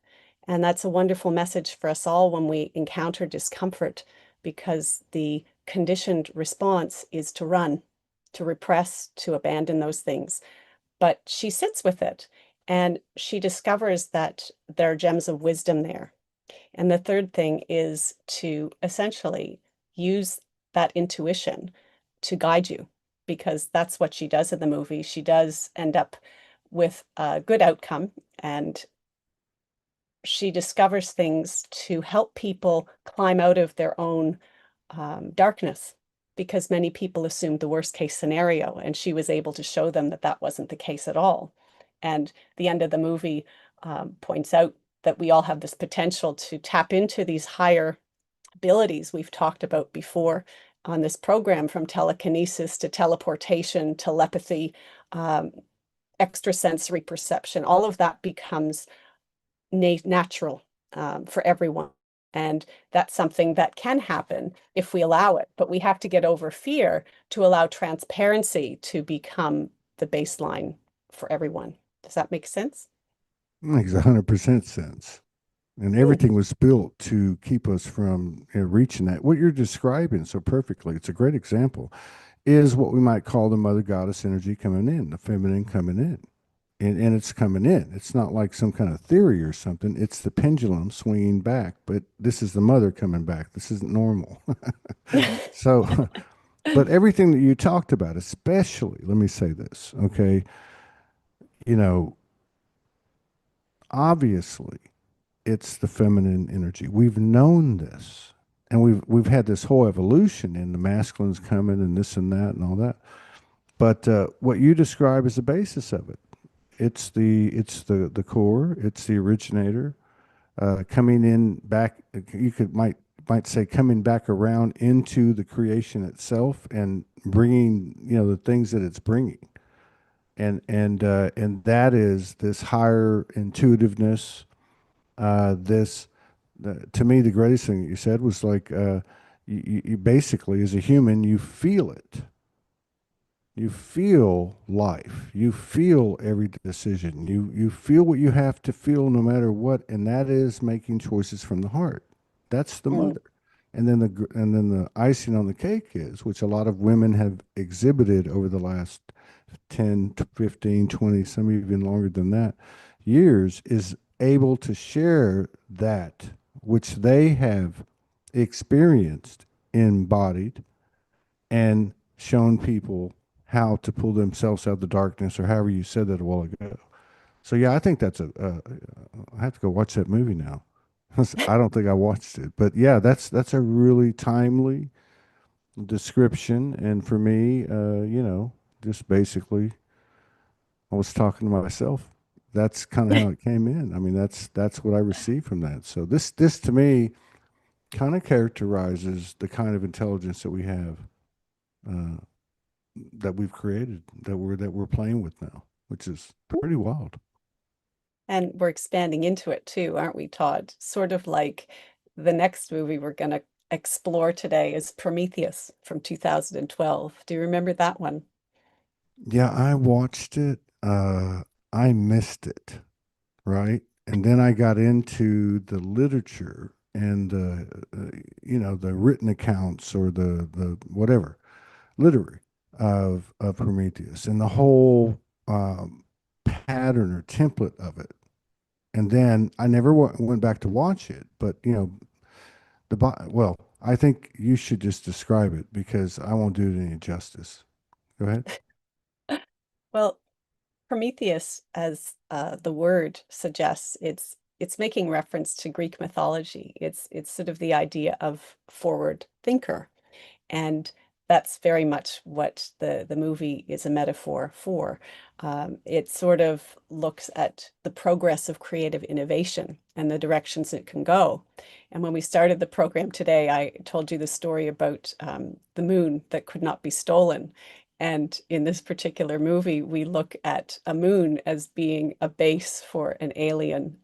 And that's a wonderful message for us all when we encounter discomfort, because the conditioned response is to run, to repress, to abandon those things. But she sits with it and she discovers that there are gems of wisdom there. And the third thing is to essentially use that intuition to guide you, because that's what she does in the movie. She does end up with a good outcome, and she discovers things to help people climb out of their own darkness, because many people assumed the worst case scenario, and she was able to show them that that wasn't the case at all. And the end of the movie points out that we all have this potential to tap into these higher abilities we've talked about before on this program, from telekinesis to teleportation, telepathy, um, extrasensory perception. All of that becomes natural for everyone. And that's something that can happen if we allow it. But we have to get over fear to allow transparency to become the baseline for everyone. Does that make sense? Makes 100% sense. And Good. everything was built to keep us from reaching that. What you're describing so perfectly, it's a great example, is what we might call the mother goddess energy coming in, the feminine coming in. And it's coming in. It's not like some kind of theory or something. It's the pendulum swinging back, but this is the mother coming back. This isn't normal. So, but everything that you talked about, especially, let me say this, okay? You know, obviously, it's the feminine energy. We've known this, and we've had this whole evolution in the masculines coming and this and that and all that. But what you describe is the basis of it. It's the core. It's the originator coming in back. You might say coming back around into the creation itself and bringing the things that it's bringing, and that is this higher intuitiveness. This to me, the greatest thing that you said was like you basically, as a human, you feel it. You feel life. You feel every decision. You feel what you have to feel no matter what, and that is making choices from the heart. That's the Mm. mother. And then the icing on the cake is, which a lot of women have exhibited over the last 10 to 15, 20, some even longer than that, years, is able to share that which they have experienced, embodied, and shown people how to pull themselves out of the darkness, or however you said that a while ago. So yeah, I think that's I have to go watch that movie now. I don't think I watched it, but yeah, that's a really timely description. And for me, just basically, I was talking to myself. That's kind of how it came in. I mean, that's what I received from that. So this to me kind of characterizes the kind of intelligence that we have, uh, that we've created, that we're playing with now, which is pretty wild. And we're expanding into it too, aren't we, Todd? Sort of like the next movie we're going to explore today is Prometheus from 2012. Do you remember that one? Yeah, I watched it. I missed it, right? And then I got into the literature and the written accounts, or the whatever literary of Prometheus, and the whole pattern or template of it. And then I never went back to watch it, but well, I think you should just describe it because I won't do it any justice. Go ahead. Well, Prometheus, as the word suggests, it's making reference to Greek mythology. It's sort of the idea of forward thinker. And that's very much what the movie is a metaphor for. It sort of looks at the progress of creative innovation and the directions it can go. And when we started the program today, I told you the story about the moon that could not be stolen. And in this particular movie, we look at a moon as being a base for an alien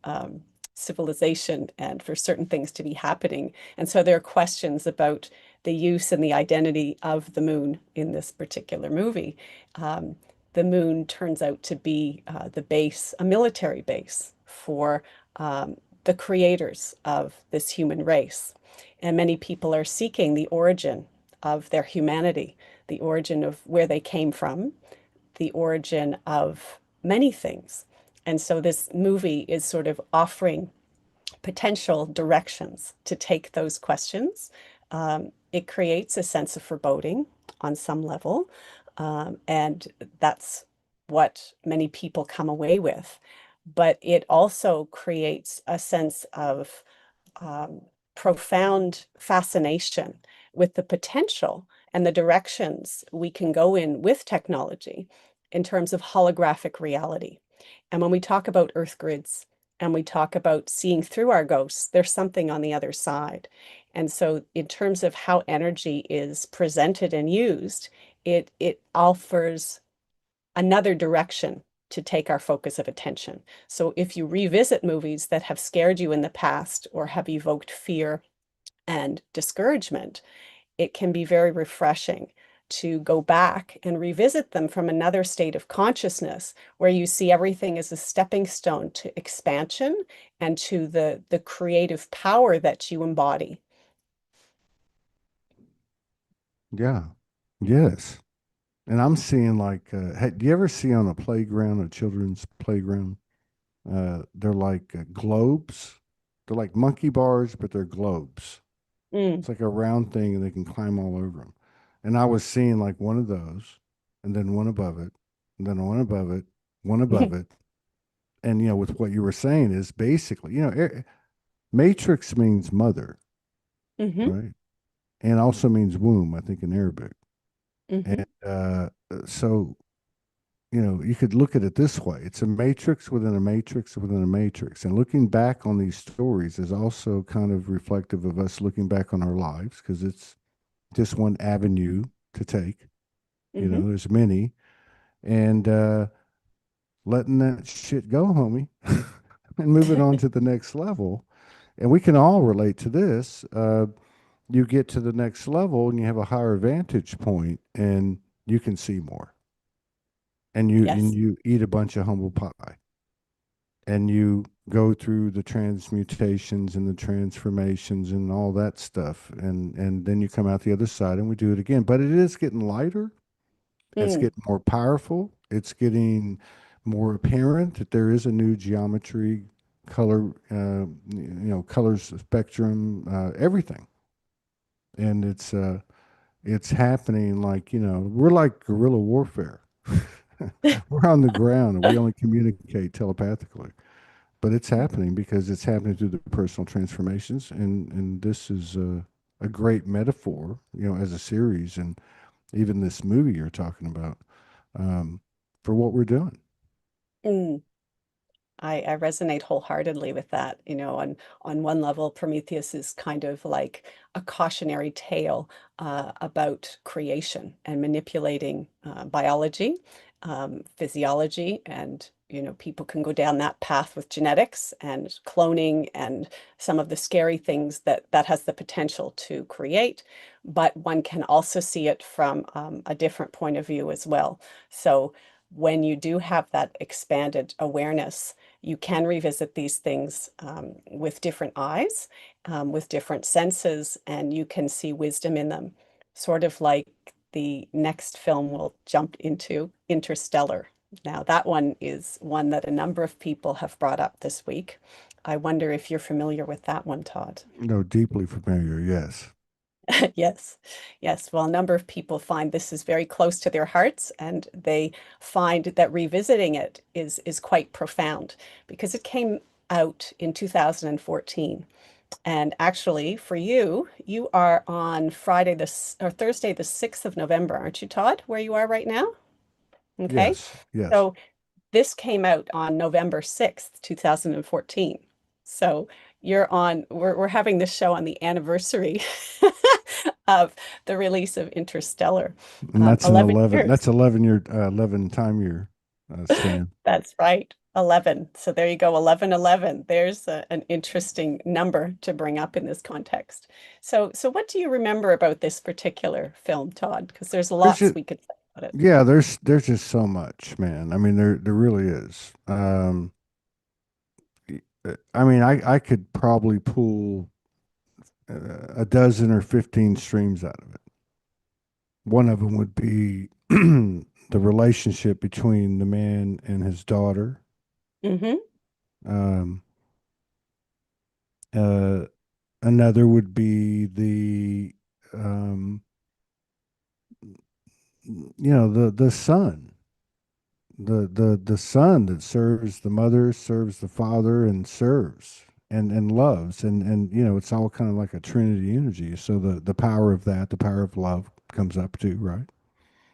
civilization and for certain things to be happening. And so there are questions about the use and the identity of the moon in this particular movie. Um, the moon turns out to be the base, a military base for the creators of this human race. And many people are seeking the origin of their humanity, the origin of where they came from, the origin of many things. And so this movie is sort of offering potential directions to take those questions. It creates a sense of foreboding on some level, and that's what many people come away with. But it also creates a sense of um, profound fascination with the potential and the directions we can go in with technology in terms of holographic reality. And when we talk about earth grids and we talk about seeing through our ghosts, there's something on the other side. And so in terms of how energy is presented and used, it offers another direction to take our focus of attention. So if you revisit movies that have scared you in the past or have evoked fear and discouragement, it can be very refreshing to go back and revisit them from another state of consciousness where you see everything as a stepping stone to expansion and to the creative power that you embody. Yeah. Yes. And I'm seeing like, do you ever see on a playground, a children's playground? They're like globes. They're like monkey bars, but they're globes. Mm. It's like a round thing, and they can climb all over them. And I was seeing like one of those, and then one above it, and then one above it, one above it. And with what you were saying is basically, matrix means mother, Hmm. right? And also means womb, I think, in Arabic. Hmm. And so you could look at it this way. It's a matrix within a matrix within a matrix. And looking back on these stories is also kind of reflective of us looking back on our lives because it's just one avenue to take. Hmm. There's many. And letting that shit go, homie, and moving on to the next level. And we can all relate to this. You get to the next level and you have a higher vantage point and you can see more. And Yes. you eat a bunch of humble pie and you go through the transmutations and the transformations and all that stuff and then you come out the other side and we do it again, but it is getting lighter, it's Mm, getting more powerful, it's getting more apparent that there is a new geometry, color, colors spectrum, everything. And it's happening like, we're like guerrilla warfare. We're on the ground and we only communicate telepathically, but it's happening because it's happening through the personal transformations. And this is a great metaphor, as a series and even this movie you're talking about, um, for what we're doing. mm. I resonate wholeheartedly with that. On one level, Prometheus is kind of like a cautionary tale about creation and manipulating biology, physiology, and people can go down that path with genetics and cloning and some of the scary things that has the potential to create. But one can also see it from a different point of view as well. So when you do have that expanded awareness, you can revisit these things with different eyes, with different senses, and you can see wisdom in them. Sort of like the next film we'll jump into, Interstellar. Now, that one is one that a number of people have brought up this week. I wonder if you're familiar with that one, Todd. No, deeply familiar. Yes. Yes, yes. Well, a number of people find this is very close to their hearts, and they find that revisiting it is quite profound because it came out in 2014. And actually, for you, you are on Friday or Thursday, the 6th of November, aren't you, Todd, where you are right now? Okay. Yes. Yes. So this came out on November 6th, 2014. So we're having this show on the anniversary of the release of Interstellar. And that's an 11 11. years. That's 11 year, 11 time year span. That's right. 11. So there you go, 1111. There's an interesting number to bring up in this context. So what do you remember about this particular film, Todd? Because there's There's lots just, we could say about it. yeah, there's just so much, man. I mean, there really is. I mean, I could probably pull a dozen or 15 streams out of it. One of them would be the relationship between the man and his daughter. Hmm. Um, uh, Another would be um, the son, the son that serves the mother, serves the father, and serves and loves, and it's all kind of like a Trinity energy. So the power of that, the power of love, comes up too, right?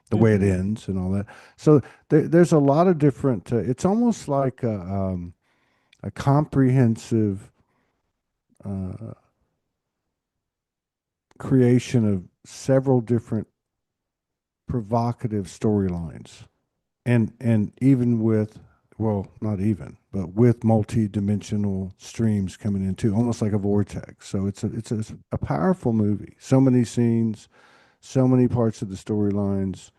The way it Hmm. ends and all that. So there's a lot of different. It's almost like a comprehensive uh, creation of several different provocative storylines, and even with, well, not even, but with multi-dimensional streams coming in too, almost like a vortex. So it's a powerful movie. So many scenes, so many parts of the storylines.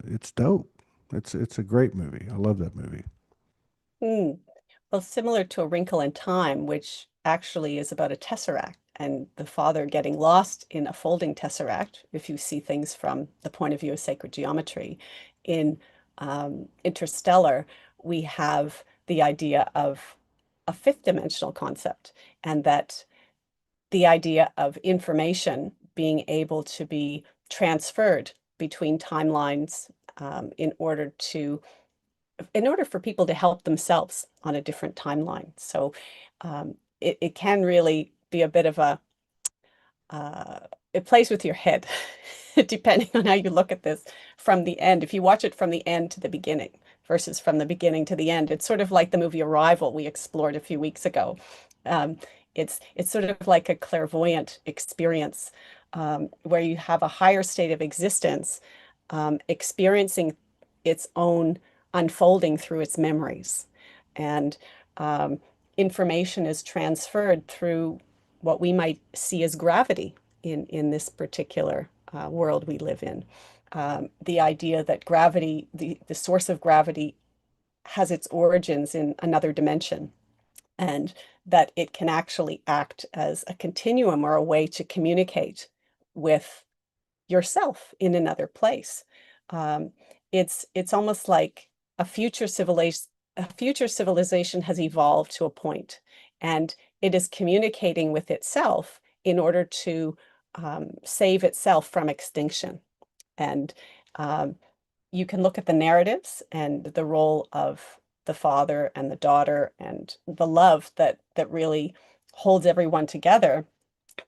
It's dope. It's a great movie. I love that movie. Mm. Well, similar to A Wrinkle in Time, which actually is about a tesseract and the father getting lost in a folding tesseract, if you see things from the point of view of sacred geometry. In Interstellar, we have the idea of a fifth dimensional concept, and that the idea of information being able to be transferred between timelines in order for people to help themselves on a different timeline. So it can really be a bit of a it plays with your head, depending on how you look at this from the end. If you watch it from the end to the beginning versus from the beginning to the end, it's sort of like the movie Arrival we explored a few weeks ago. Um, it's sort of like a clairvoyant experience where you have a higher state of existence experiencing its own unfolding through its memories. And um, information is transferred through what we might see as gravity in this particular world we live in. The idea that gravity, the source of gravity, has its origins in another dimension, and that it can actually act as a continuum or a way to communicate with yourself in another place. Um, it's almost like a future civilization has evolved to a point, and it is communicating with itself in order to save itself from extinction. And um, you can look at the narratives and the role of the father and the daughter and the love that really holds everyone together,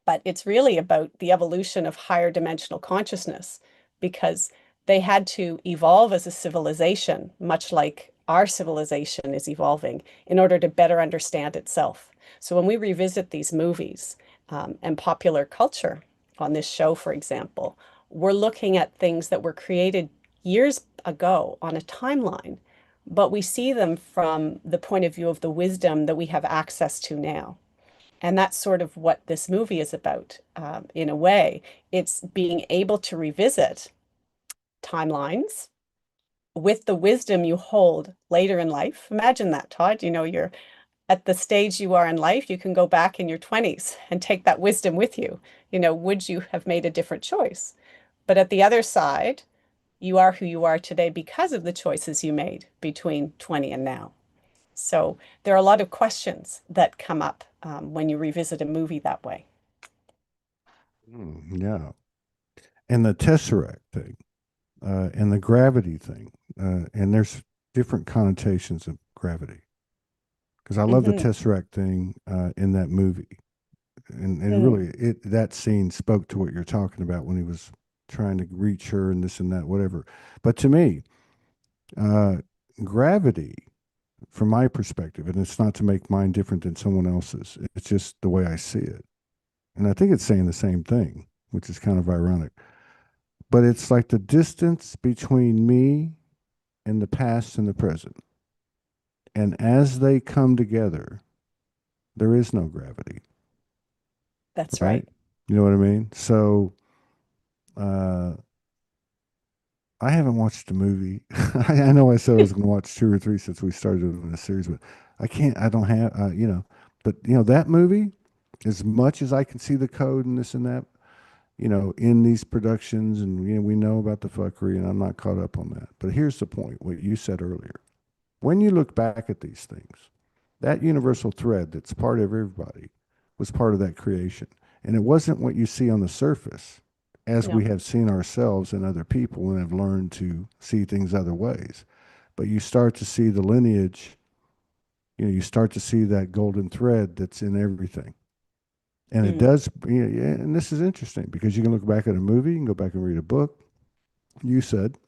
but it's really about the evolution of higher dimensional consciousness because they had to evolve as a civilization, much like our civilization is evolving, in order to better understand itself. So when we revisit these movies and popular culture on this show, for example, we're looking at things that were created years ago on a timeline, but we see them from the point of view of the wisdom that we have access to now. And that's sort of what this movie is about, in a way. It's being able to revisit timelines with the wisdom you hold later in life. Imagine that, Todd. You know, you're at the stage you are in life, you can go back in your 20s and take that wisdom with you. You know, would you have made a different choice? But at the other side, you are who you are today because of the choices you made between 20 and now. So there are a lot of questions that come up when you revisit a movie that way. Yeah. And the tesseract thing, and the gravity thing, and there's different connotations of gravity. Because I love the Hmm. tesseract thing in that movie, and Mm, really, that scene spoke to what you're talking about when he was trying to reach her and this and that, whatever. But to me, uh, gravity, from my perspective, and it's not to make mine different than someone else's, it's just the way I see it. And I think it's saying the same thing, which is kind of ironic. But it's like the distance between me and the past and the present. And as they come together, there is no gravity, that's right? right. You know what I mean? So uh, I haven't watched a movie. I know I said I was going to watch two or three since we started doing this series, but I can't. I don't have. But that movie, as much as I can see the code and this and that, in these productions, and we know about the fuckery, and I'm not caught up on that. But here's the point: what you said earlier. When you look back at these things, that universal thread that's part of everybody was part of that creation. And it wasn't what you see on the surface, as Yeah. we have seen ourselves and other people and have learned to see things other ways. But you start to see the lineage, you start to see that golden thread that's in everything. And it Mm, does, and this is interesting because you can look back at a movie, you can go back and read a book. You said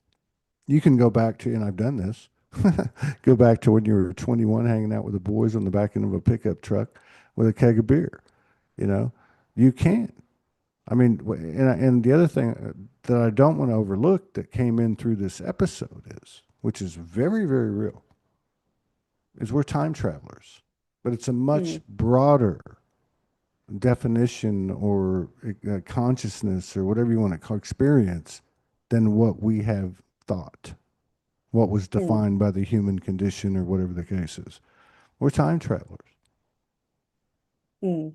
you can go back to, and I've done this, go back to when you were 21 hanging out with the boys on the back end of a pickup truck with a keg of beer. You know, you can. I mean, and the other thing that I don't want to overlook that came in through this episode is, which is very, very real, is we're time travelers, but it's a much mm, broader definition or consciousness or whatever you want to call experience than what we have thought, what was mm, defined by the human condition or whatever the case is. We're time travelers. mm.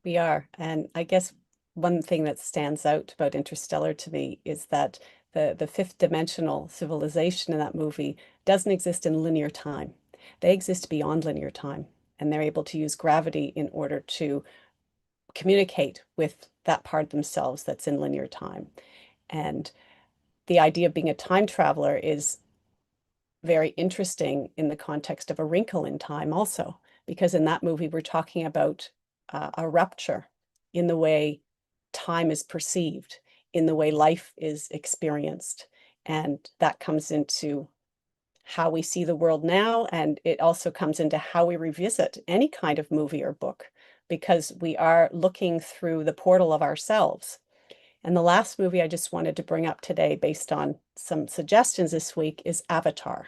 We are. And I guess one thing that stands out about Interstellar to me is that the fifth dimensional civilization in that movie doesn't exist in linear time. They exist beyond linear time, and they're able to use gravity in order to communicate with that part of themselves that's in linear time. And the idea of being a time traveler is very interesting in the context of A Wrinkle in Time also, because in that movie we're talking about a rupture in the way time is perceived, in the way life is experienced. And that comes into how we see the world now. And it also comes into how we revisit any kind of movie or book, because we are looking through the portal of ourselves. And the last movie I just wanted to bring up today, based on some suggestions this week, is Avatar.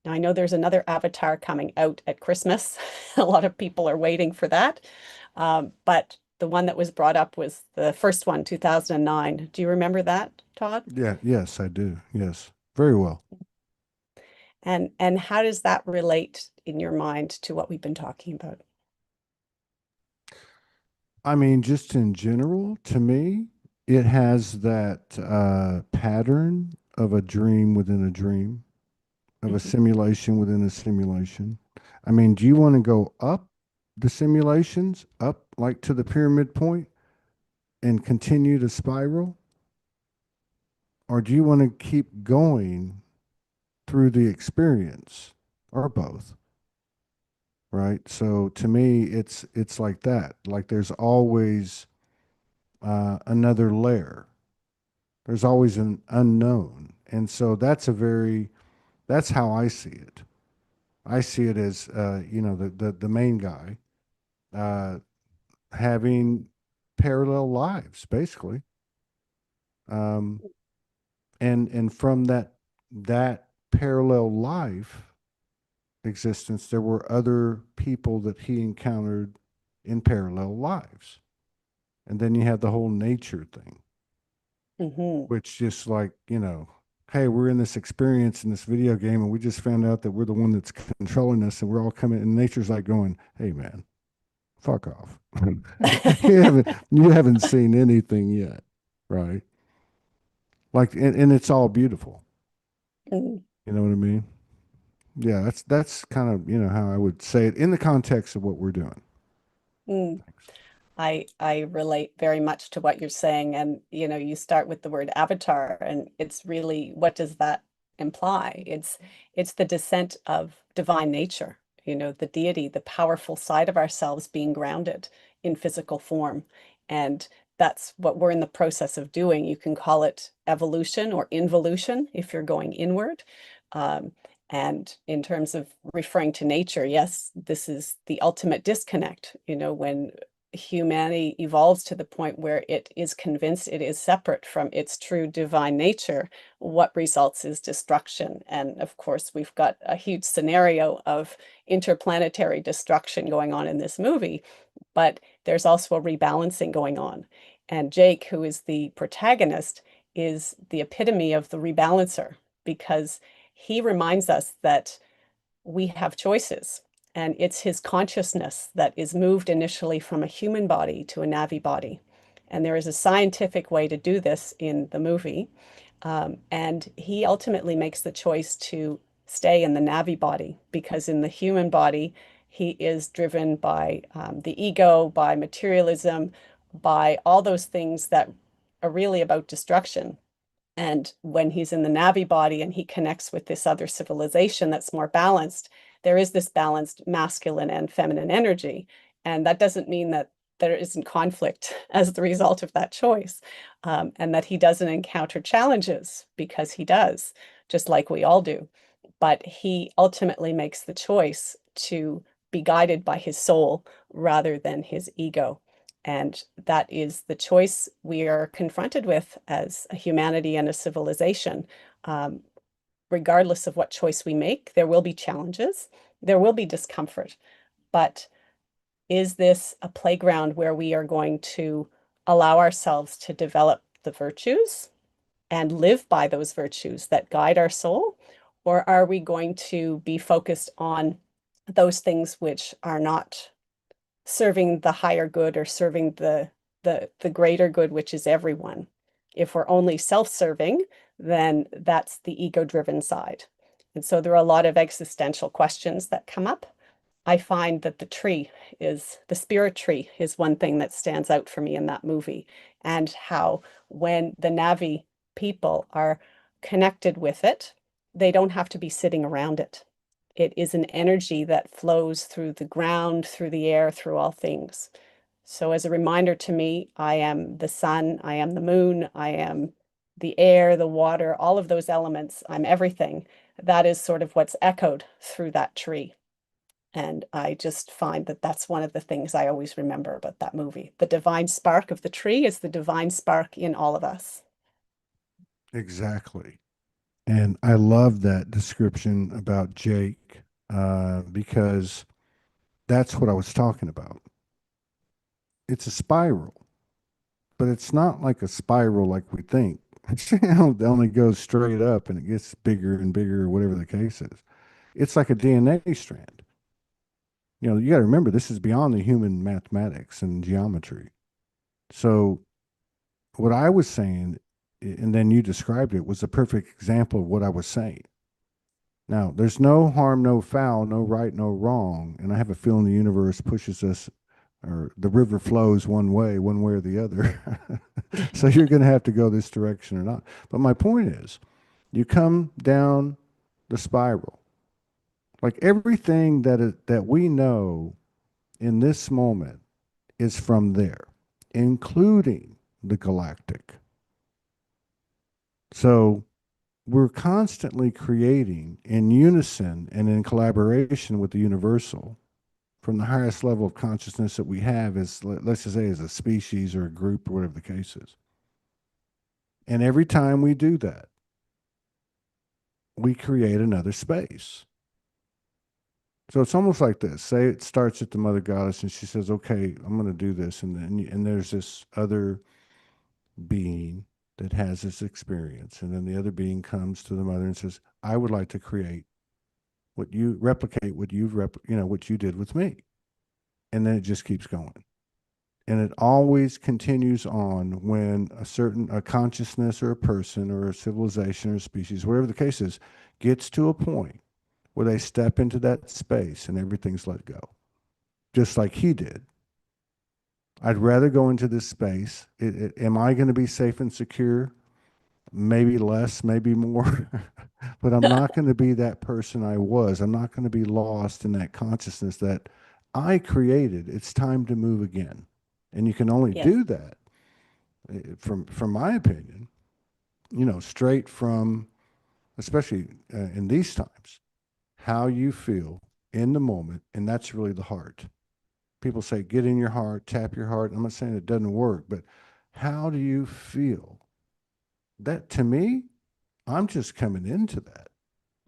Now, I know there's another Avatar coming out at Christmas. A lot of people are waiting for that. But the one that was brought up was the first one, 2009. Do you remember that, Todd? Yeah, yes, I do. Yes, very well. And how does that relate in your mind to what we've been talking about? I mean, just in general, to me, it has that pattern of a dream within a dream, of a Mhm. simulation within a simulation. I mean, do you want to go up the simulations, up like to the pyramid point and continue to spiral? Or do you want to keep going through the experience or both? Right. So to me, it's like that. Like there's always another layer. There's always an unknown, and so that's how I see it. I see it as the main guy uh, having parallel lives, basically, um, and from that parallel life existence, there were other people that he encountered in parallel lives. And then you have the whole nature thing, Mhm. which just like, hey, we're in this experience in this video game and we just found out that we're the one that's controlling us and we're all coming and nature's like going, hey man, fuck off. you haven't seen anything yet. Right. Like and it's all beautiful. Mhm. You know what I mean? Yeah, that's kind of, how I would say it in the context of what we're doing. Mm. I relate very much to what you're saying. And you start with the word avatar, and it's really, what does that imply? It's the descent of divine nature, the deity, the powerful side of ourselves being grounded in physical form. And that's what we're in the process of doing. You can call it evolution or involution if you're going inward. Um, and in terms of referring to nature, yes, this is the ultimate disconnect, when humanity evolves to the point where it is convinced it is separate from its true divine nature. What results is destruction. And of course, we've got a huge scenario of interplanetary destruction going on in this movie, but there's also a rebalancing going on. And Jake, who is the protagonist, is the epitome of the rebalancer, because he reminds us that we have choices. And it's his consciousness that is moved initially from a human body to a Navi body. And there is a scientific way to do this in the movie. And he ultimately makes the choice to stay in the Navi body, because in the human body, he is driven by the ego, by materialism, by all those things that are really about destruction. And when he's in the Navi body and he connects with this other civilization that's more balanced, there is this balanced masculine and feminine energy. And that doesn't mean that there isn't conflict as the result of that choice, and that he doesn't encounter challenges, because he does, just like we all do. But he ultimately makes the choice to be guided by his soul rather than his ego. And that is the choice we are confronted with as a humanity and a civilization. Um, Regardless of what choice we make, there will be challenges, there will be discomfort. But is this a playground where we are going to allow ourselves to develop the virtues and live by those virtues that guide our soul? Or are we going to be focused on those things which are not serving the higher good, or serving the greater good, which is everyone? If we're only self-serving, then that's the ego-driven side. And so there are a lot of existential questions that come up. I find that the spirit tree is one thing that stands out for me in that movie, and how when the Navi people are connected with it, they don't have to be sitting around it. It is an energy that flows through the ground, through the air, through all things. So, as a reminder to me, I am the sun, I am the moon, I am the air, the water, all of those elements. I'm everything. That is sort of what's echoed through that tree. And I just find that that's one of the things I always remember about that movie. The divine spark of the tree is the divine spark in all of us. Exactly. And I love that description about Jake because that's what I was talking about. It's a spiral, but it's not like a spiral like we think. It only goes straight up and it gets bigger and bigger, or whatever the case is. It's like a DNA strand. You got to remember this is beyond the human mathematics and geometry. So, what I was saying, and then you described it, was a perfect example of what I was saying. Now, there's no harm, no foul, no right, no wrong. And I have a feeling the universe pushes us, or the river flows one way or the other. So you're going to have to go this direction or not. But my point is, you come down the spiral. Like everything that we know in this moment is from there, including the galactic. So we're constantly creating in unison and in collaboration with the universal from the highest level of consciousness that we have as, let's just say, as a species or a group or whatever the case is. And every time we do that, we create another space. So it's almost like this. Say it starts at the mother goddess and she says, okay, I'm going to do this. And there's this other being that has this experience. And then the other being comes to the mother and says, I would like to create what you replicate what what you did with me. And then it just keeps going. And it always continues on when a consciousness or a person or a civilization or a species, whatever the case is, gets to a point where they step into that space and everything's let go, just like he did. I'd rather go into this space. Am I going to be safe and secure? Maybe less, maybe more, but I'm not going to be that person I was. I'm not going to be lost in that consciousness that I created. It's time to move again. And you can only Yes. do that, from my opinion, straight from, especially in these times, how you feel in the moment. And that's really the heart. People say, get in your heart, tap your heart. I'm not saying it doesn't work, but how do you feel? That to me, I'm just coming into that.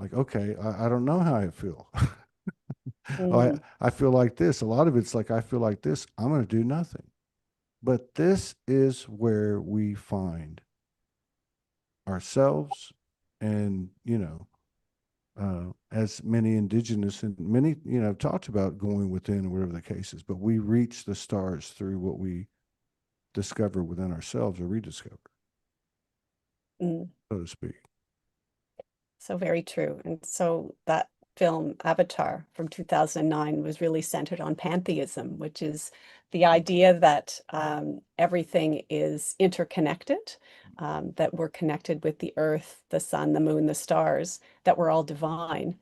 Like, okay, I don't know how I feel. Oh, Mm, I feel like this. A lot of it's like, I feel like this. I'm going to do nothing. But this is where we find ourselves and, as many indigenous and many, talked about going within or whatever the case is, but we reach the stars through what we discover within ourselves or rediscover, mm. so to speak. So very true. And so that film, Avatar from 2009, was really centered on pantheism, which is the idea that everything is interconnected, that we're connected with the earth, the sun, the moon, the stars, that we're all divine.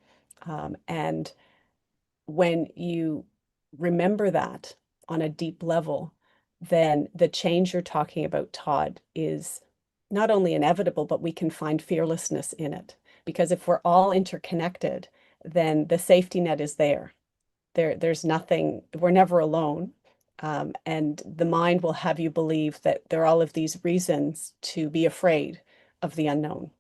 And when you remember that on a deep level, then the change you're talking about, Todd, is not only inevitable, but we can find fearlessness in it. Because if we're all interconnected, then the safety net is there. There's nothing, we're never alone. And the mind will have you believe that there are all of these reasons to be afraid of the unknown.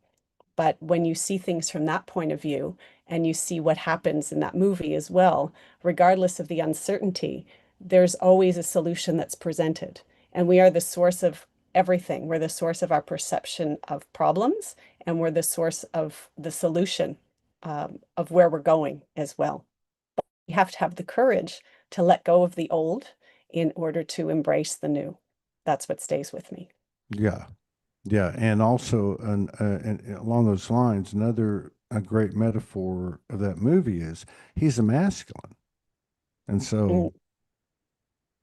But when you see things from that point of view and you see what happens in that movie as well, regardless of the uncertainty, there's always a solution that's presented. And we are the source of everything. We're the source of our perception of problems, and we're the source of the solution of where we're going as well. You have to have the courage to let go of the old in order to embrace the new. That's what stays with me. Yeah. Yeah. And also, and along those lines, another a great metaphor of that movie is he's a masculine. And Mm, so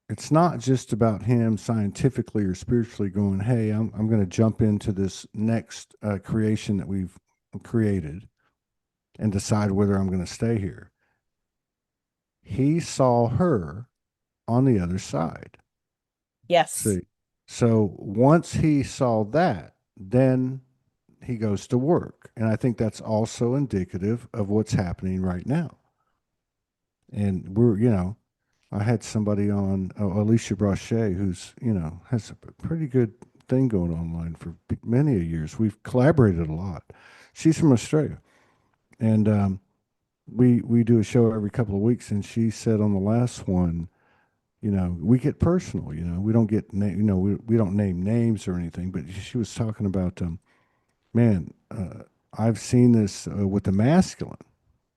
it's not just about him scientifically or spiritually going, hey, I'm going to jump into this next creation that we've created and decide whether I'm going to stay here. He saw her on the other side. Yes. See, so once he saw that, then he goes to work. And I think that's also indicative of what's happening right now. And I had somebody on, Alicia Brochet, who's, has a pretty good thing going online for many a years. We've collaborated a lot. She's from Australia. And we do a show every couple of weeks. And she said on the last one, we get personal, we don't get, we don't name names or anything, but she was talking about, man, I've seen this with the masculine.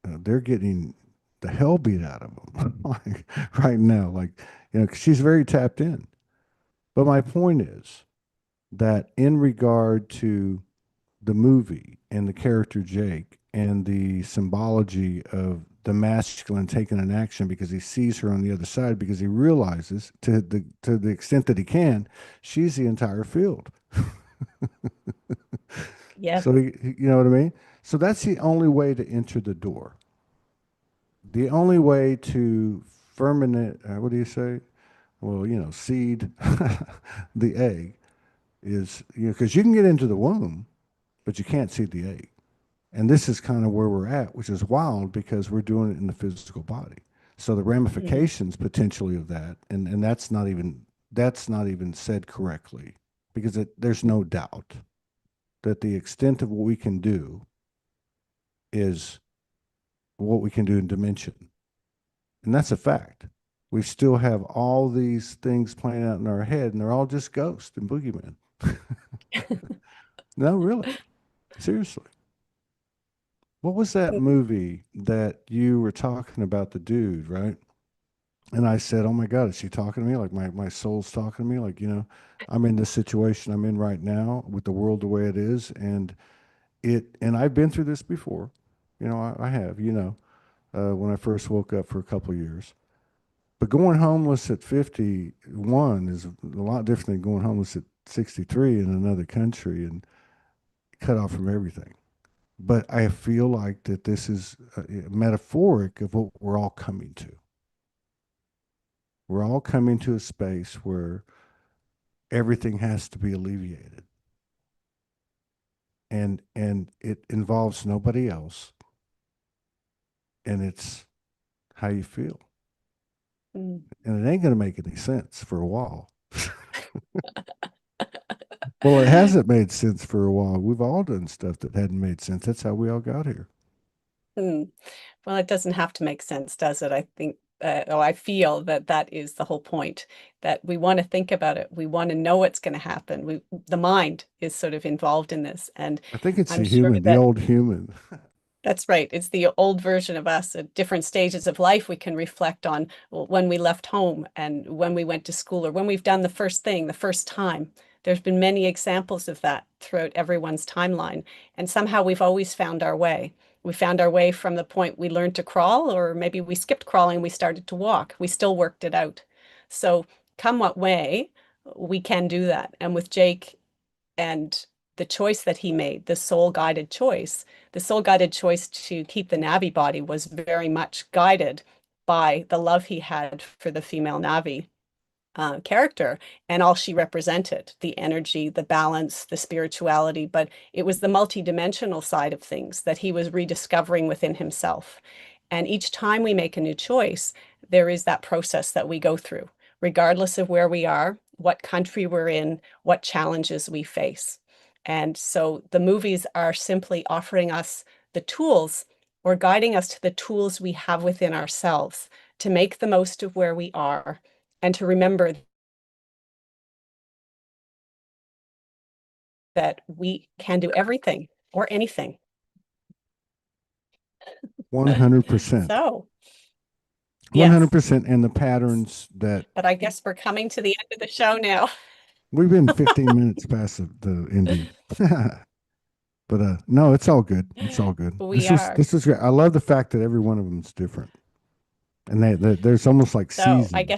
They're getting the hell beat out of them like, right now. Like, 'cause she's very tapped in. But my point is that in regard to the movie and the character Jake and the symbology of the masculine taking an action because he sees her on the other side because he realizes to the extent that he can, she's the entire field. Yes. So you know what I mean? So that's the only way to enter the door. The only way to ferment, what do you say? Well, seed the egg is, because you can get into the womb, but you can't seed the egg. And this is kind of where we're at, which is wild because we're doing it in the physical body. So the Mm, ramifications potentially of that, and that's not even said correctly, because there's no doubt that the extent of what we can do is what we can do in dimension. And that's a fact. We still have all these things playing out in our head, and they're all just ghosts and boogeymen. No, really. Seriously. What was that mm, movie that you were talking about the dude, right? And I said, "Oh my God, is she talking to me? Like my soul's talking to me? Like, I'm in this situation I'm in right now with the world the way it is, and I've been through this before. I have, when I first woke up for a couple of years. But going homeless at 51 is a lot different than going homeless at 63 in another country and cut off from everything. But I feel like that this is metaphoric of what we're all coming to. We're all coming to a space where everything has to be alleviated. And it involves nobody else, and it's how you feel. mm. And it ain't going to make any sense for a while. Well, it hasn't made sense for a while. We've all done stuff that hadn't made sense. That's how we all got here. Mm. Well, it doesn't have to make sense, does it? I think, or I feel that that is the whole point, that we want to think about it. We want to know what's going to happen. The mind is sort of involved in this. And I think it's I'm the sure human, the that old human. that's right. It's the old version of us. At different stages of life, we can reflect on when we left home and when we went to school or when we've done the first thing, the first time. There's been many examples of that throughout everyone's timeline. And somehow we've always found our way. We found our way from the point we learned to crawl, or maybe we skipped crawling and we started to walk. We still worked it out. So, come what may, we can do that. And with Jake and the choice that he made, the soul guided choice to keep the Navi body was very much guided by the love he had for the female Navi character and all she represented, the energy, the balance, the spirituality. But it was the multidimensional side of things that he was rediscovering within himself. And each time we make a new choice, there is that process that we go through, regardless of where we are, what country we're in, what challenges we face. And so the movies are simply offering us the tools or guiding us to the tools we have within ourselves to make the most of where we are and to remember that we can do everything or anything. 100%. So, yes, 100%. And the patterns that but I guess we're coming to the end of the show now. we've been 15 minutes past the ending. But no, it's all good. It's all good. We This is are. this is great. I love the fact that every one of them is different, and there's almost like So, I seasons. guess